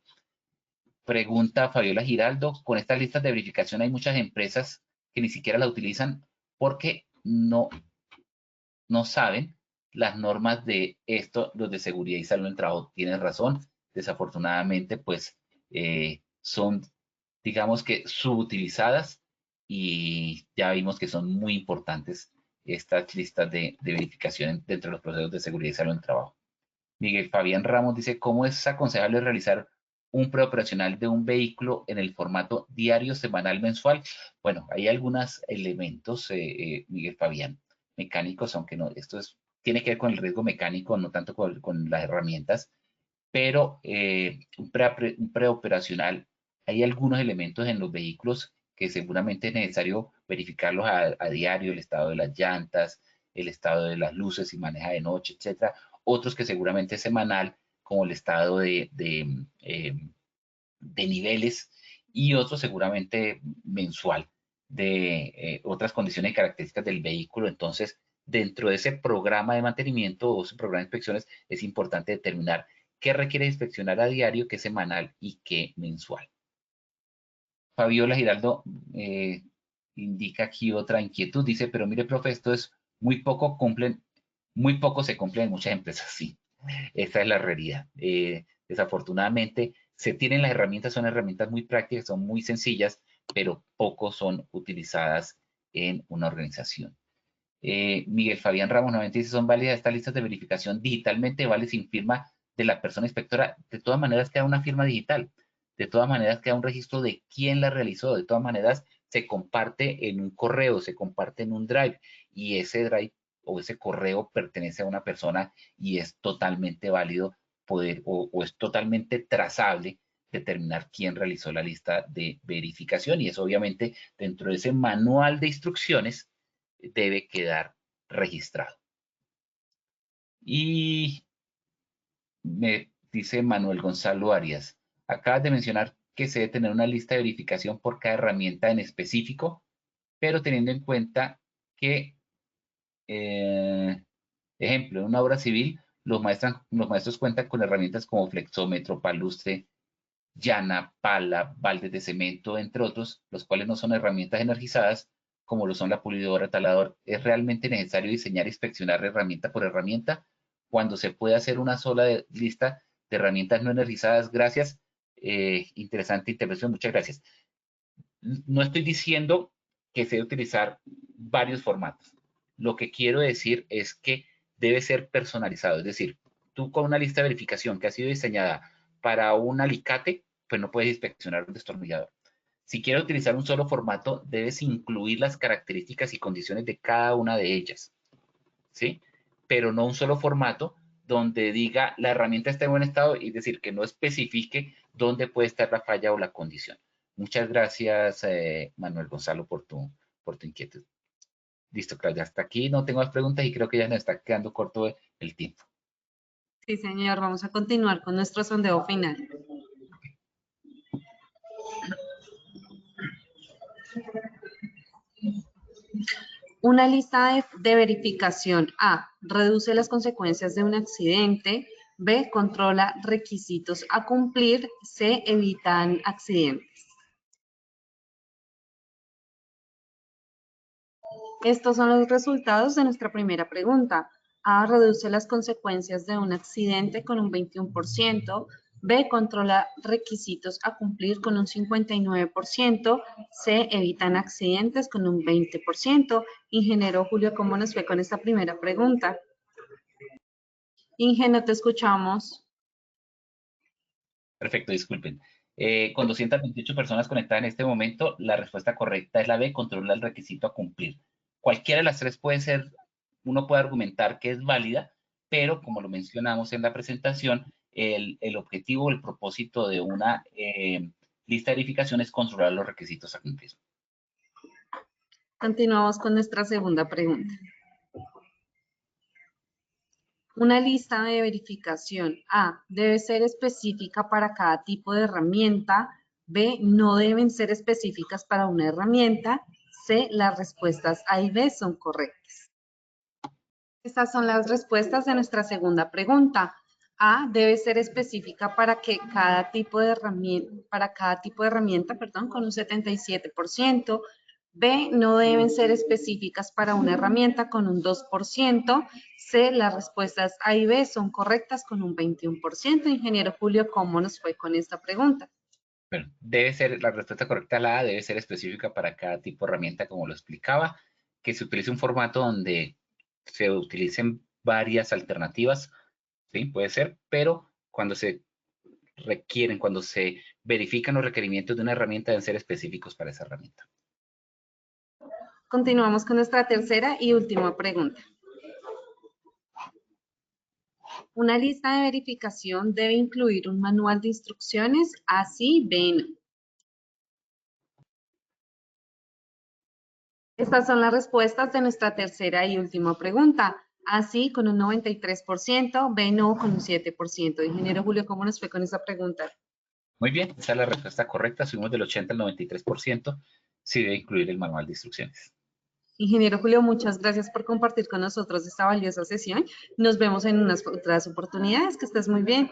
Pregunta Fabiola Giraldo, con estas listas de verificación hay muchas empresas que ni siquiera la utilizan porque no saben las normas de esto, los de seguridad y salud en el trabajo. Tienes razón, desafortunadamente pues son, digamos que subutilizadas y ya vimos que son muy importantes estas listas de verificación dentro de los procesos de seguridad y salud en el trabajo. Miguel Fabián Ramos dice, ¿cómo es aconsejable realizar un preoperacional de un vehículo en el formato diario, semanal, mensual? Bueno, hay algunos elementos, Miguel Fabián, mecánicos, aunque no, tiene que ver con el riesgo mecánico, no tanto con las herramientas, pero un preoperacional, hay algunos elementos en los vehículos que seguramente es necesario verificarlos a diario, el estado de las llantas, el estado de las luces, si maneja de noche, etcétera. Otros que seguramente es semanal, como el estado de niveles, y otros seguramente mensual de otras condiciones y características del vehículo. Entonces, dentro de ese programa de mantenimiento o ese programa de inspecciones, es importante determinar qué requiere inspeccionar a diario, qué semanal y qué mensual. Fabiola Giraldo indica aquí otra inquietud, dice, pero mire, profe, esto es muy poco muy poco se cumple en muchas empresas, sí. Esa es la realidad. Desafortunadamente, se tienen las herramientas, son herramientas muy prácticas, son muy sencillas, pero poco son utilizadas en una organización. Miguel Fabián Ramos nuevamente dice, ¿son válidas estas listas de verificación digitalmente? ¿Vale sin firma de la persona inspectora? De todas maneras queda una firma digital. De todas maneras queda un registro de quién la realizó. De todas maneras se comparte en un correo, se comparte en un drive y ese drive o ese correo pertenece a una persona y es totalmente válido poder o es totalmente trazable determinar quién realizó la lista de verificación y eso obviamente dentro de ese manual de instrucciones debe quedar registrado. Y me dice Manuel Gonzalo Arias, acabas de mencionar que se debe tener una lista de verificación por cada herramienta en específico, pero teniendo en cuenta que, ejemplo, en una obra civil, los maestros cuentan con herramientas como flexómetro, palustre, llana, pala, baldes de cemento, entre otros, los cuales no son herramientas energizadas, como lo son la pulidora, talador. ¿Es realmente necesario diseñar e inspeccionar herramienta por herramienta? cuando se puede hacer una sola lista de herramientas no energizadas. Gracias. Interesante intervención, muchas gracias. No estoy diciendo que se debe utilizar varios formatos. Lo que quiero decir es que debe ser personalizado. Es decir, tú con una lista de verificación que ha sido diseñada para un alicate, pues no puedes inspeccionar un destornillador. Si quieres utilizar un solo formato, debes incluir las características y condiciones de cada una de ellas, ¿sí? Pero no un solo formato donde diga la herramienta está en buen estado, y es decir, que no especifique dónde puede estar la falla o la condición. Muchas gracias, Manuel Gonzalo, por tu inquietud. Listo, Claudia, hasta aquí no tengo más preguntas y creo que ya nos está quedando corto el tiempo. Sí, señor, vamos a continuar con nuestro sondeo final. Una lista de verificación. A. Reduce las consecuencias de un accidente. B. Controla requisitos a cumplir. C. Evitan accidentes. Estos son los resultados de nuestra primera pregunta. A. Reduce las consecuencias de un accidente con un 21%. B. Controla requisitos a cumplir con un 59%. C. Evitan accidentes con un 20%. Ingeniero Julio, ¿cómo nos fue con esta primera pregunta? Ingeniero, te escuchamos. Perfecto, disculpen. Con 228 personas conectadas en este momento, la respuesta correcta es la B, controla el requisito a cumplir. Cualquiera de las tres puede ser, uno puede argumentar que es válida, pero como lo mencionamos en la presentación, el objetivo, el propósito de una lista de verificación es controlar los requisitos a cumplir. Continuamos con nuestra segunda pregunta. Una lista de verificación. A. Debe ser específica para cada tipo de herramienta. B. No deben ser específicas para una herramienta. C. Las respuestas A y B son correctas. Estas son las respuestas de nuestra segunda pregunta. A. Debe ser específica para cada tipo de herramienta, con un 77%. B. No deben ser específicas para una herramienta con un 2%. C. Las respuestas A y B son correctas con un 21%. Ingeniero Julio, ¿cómo nos fue con esta pregunta? Bueno, debe ser, la respuesta correcta a la A debe ser específica para cada tipo de herramienta, como lo explicaba, que se utilice un formato donde se utilicen varias alternativas, ¿sí? Puede ser, pero cuando se requieren, cuando se verifican los requerimientos de una herramienta, deben ser específicos para esa herramienta. Continuamos con nuestra tercera y última pregunta. Una lista de verificación debe incluir un manual de instrucciones, así ven. Estas son las respuestas de nuestra tercera y última pregunta. Así con un 93%, B no con un 7%. Ingeniero Julio, ¿cómo nos fue con esa pregunta? Muy bien, esa es la respuesta correcta. Subimos del 80 al 93%. Sí debe incluir el manual de instrucciones. Ingeniero Julio, muchas gracias por compartir con nosotros esta valiosa sesión. Nos vemos en unas otras oportunidades. Que estés muy bien.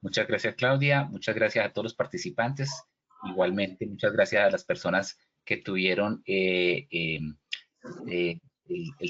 Muchas gracias, Claudia. Muchas gracias a todos los participantes. Igualmente, muchas gracias a las personas que tuvieron el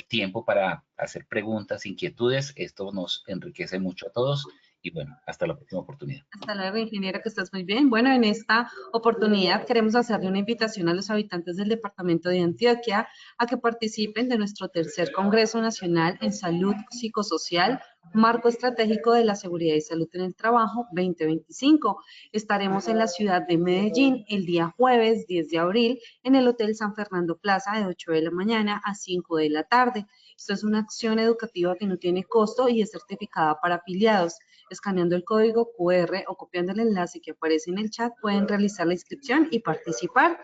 tiempo para hacer preguntas, inquietudes. Esto nos enriquece mucho a todos. Y bueno, hasta la próxima oportunidad. Hasta luego, ingeniero, que estés muy bien. Bueno, en esta oportunidad queremos hacerle una invitación a los habitantes del departamento de Antioquia a que participen de nuestro tercer Congreso Nacional en Salud Psicosocial, Marco Estratégico de la Seguridad y Salud en el Trabajo 2025. Estaremos en la ciudad de Medellín el día jueves 10 de abril en el Hotel San Fernando Plaza de 8 de la mañana a 5 de la tarde. Esto es una acción educativa que no tiene costo y es certificada para afiliados. Escaneando el código QR o copiando el enlace que aparece en el chat, pueden realizar la inscripción y participar.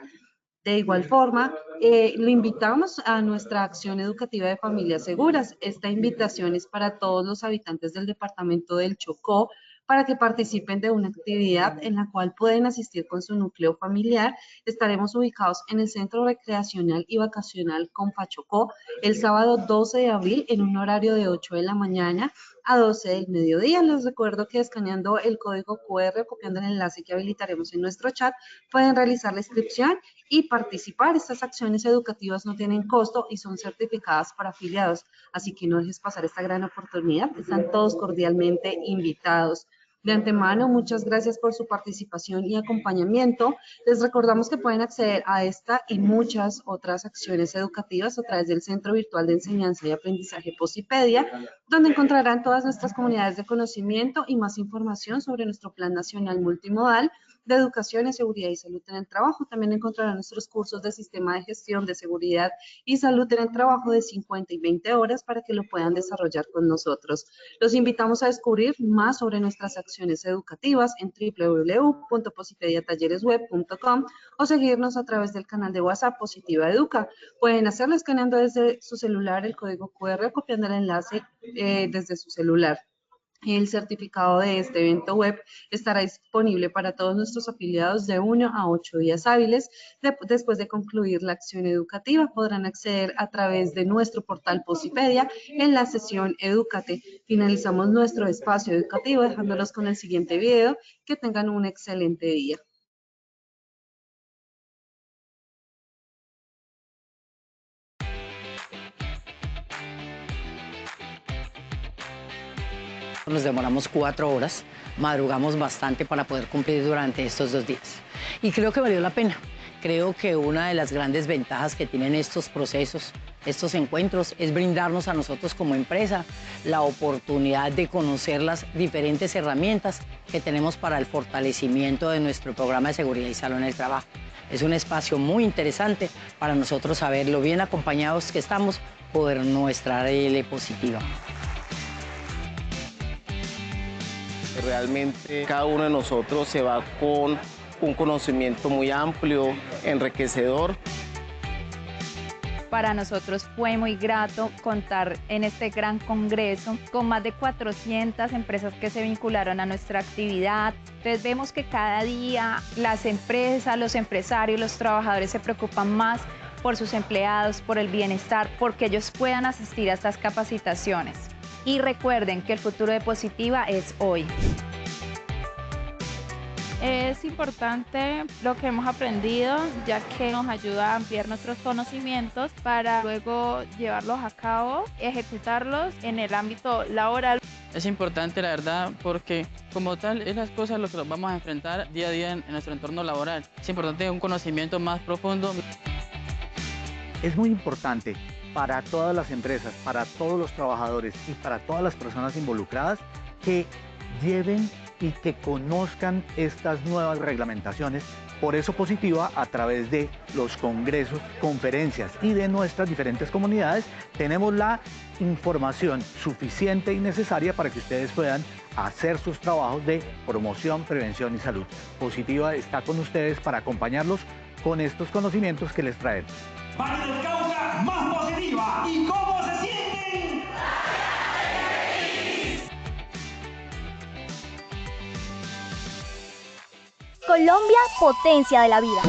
De igual forma, lo invitamos a nuestra acción educativa de familias seguras. Esta invitación es para todos los habitantes del departamento del Chocó para que participen de una actividad en la cual pueden asistir con su núcleo familiar. Estaremos ubicados en el Centro Recreacional y Vacacional Compachocó el sábado 12 de abril en un horario de 8 de la mañana a 12 del mediodía. Les recuerdo que escaneando el código QR o copiando el enlace que habilitaremos en nuestro chat, pueden realizar la inscripción y participar. Estas acciones educativas no tienen costo y son certificadas para afiliados, así que no dejes pasar esta gran oportunidad. Están todos cordialmente invitados. De antemano, muchas gracias por su participación y acompañamiento. Les recordamos que pueden acceder a esta y muchas otras acciones educativas a través del Centro Virtual de Enseñanza y Aprendizaje Posipedia, donde encontrarán todas nuestras comunidades de conocimiento y más información sobre nuestro Plan Nacional Multimodal de Educación, Seguridad y Salud en el Trabajo. También encontrarán nuestros cursos de Sistema de Gestión de Seguridad y Salud en el Trabajo de 50 y 20 horas para que lo puedan desarrollar con nosotros. Los invitamos a descubrir más sobre nuestras acciones educativas en www.posipediatalleresweb.com o seguirnos a través del canal de WhatsApp Positiva Educa. Pueden hacerlo escaneando desde su celular el código QR o copiando el enlace desde su celular. El certificado de este evento web estará disponible para todos nuestros afiliados de 1 a 8 días hábiles. Después de concluir la acción educativa, podrán acceder a través de nuestro portal Posipedia en la sesión Edúcate. Finalizamos nuestro espacio educativo dejándolos con el siguiente video. Que tengan un excelente día. Nos demoramos 4 horas, madrugamos bastante para poder cumplir durante estos 2 días. Y creo que valió la pena. Creo que una de las grandes ventajas que tienen estos procesos, estos encuentros, es brindarnos a nosotros como empresa la oportunidad de conocer las diferentes herramientas que tenemos para el fortalecimiento de nuestro programa de seguridad y salud en el trabajo. Es un espacio muy interesante para nosotros saber lo bien acompañados que estamos por nuestra ADL positiva. Realmente cada uno de nosotros se va con un conocimiento muy amplio, enriquecedor. Para nosotros fue muy grato contar en este gran congreso con más de 400 empresas que se vincularon a nuestra actividad. Entonces vemos que cada día las empresas, los empresarios, los trabajadores se preocupan más por sus empleados, por el bienestar, porque ellos puedan asistir a estas capacitaciones. Y recuerden que el futuro de Positiva es hoy. Es importante lo que hemos aprendido, ya que nos ayuda a ampliar nuestros conocimientos para luego llevarlos a cabo, ejecutarlos en el ámbito laboral. Es importante, la verdad, porque como tal es las cosas lo que nos vamos a enfrentar día a día en nuestro entorno laboral. Es importante un conocimiento más profundo. Es muy importante para todas las empresas, para todos los trabajadores y para todas las personas involucradas que lleven y que conozcan estas nuevas reglamentaciones. Por eso Positiva, a través de los congresos, conferencias y de nuestras diferentes comunidades, tenemos la información suficiente y necesaria para que ustedes puedan hacer sus trabajos de promoción, prevención y salud. Positiva está con ustedes para acompañarlos con estos conocimientos que les traemos. Valle del Cauca, más positiva. ¿Y cómo se sienten? Colombia, potencia de la vida.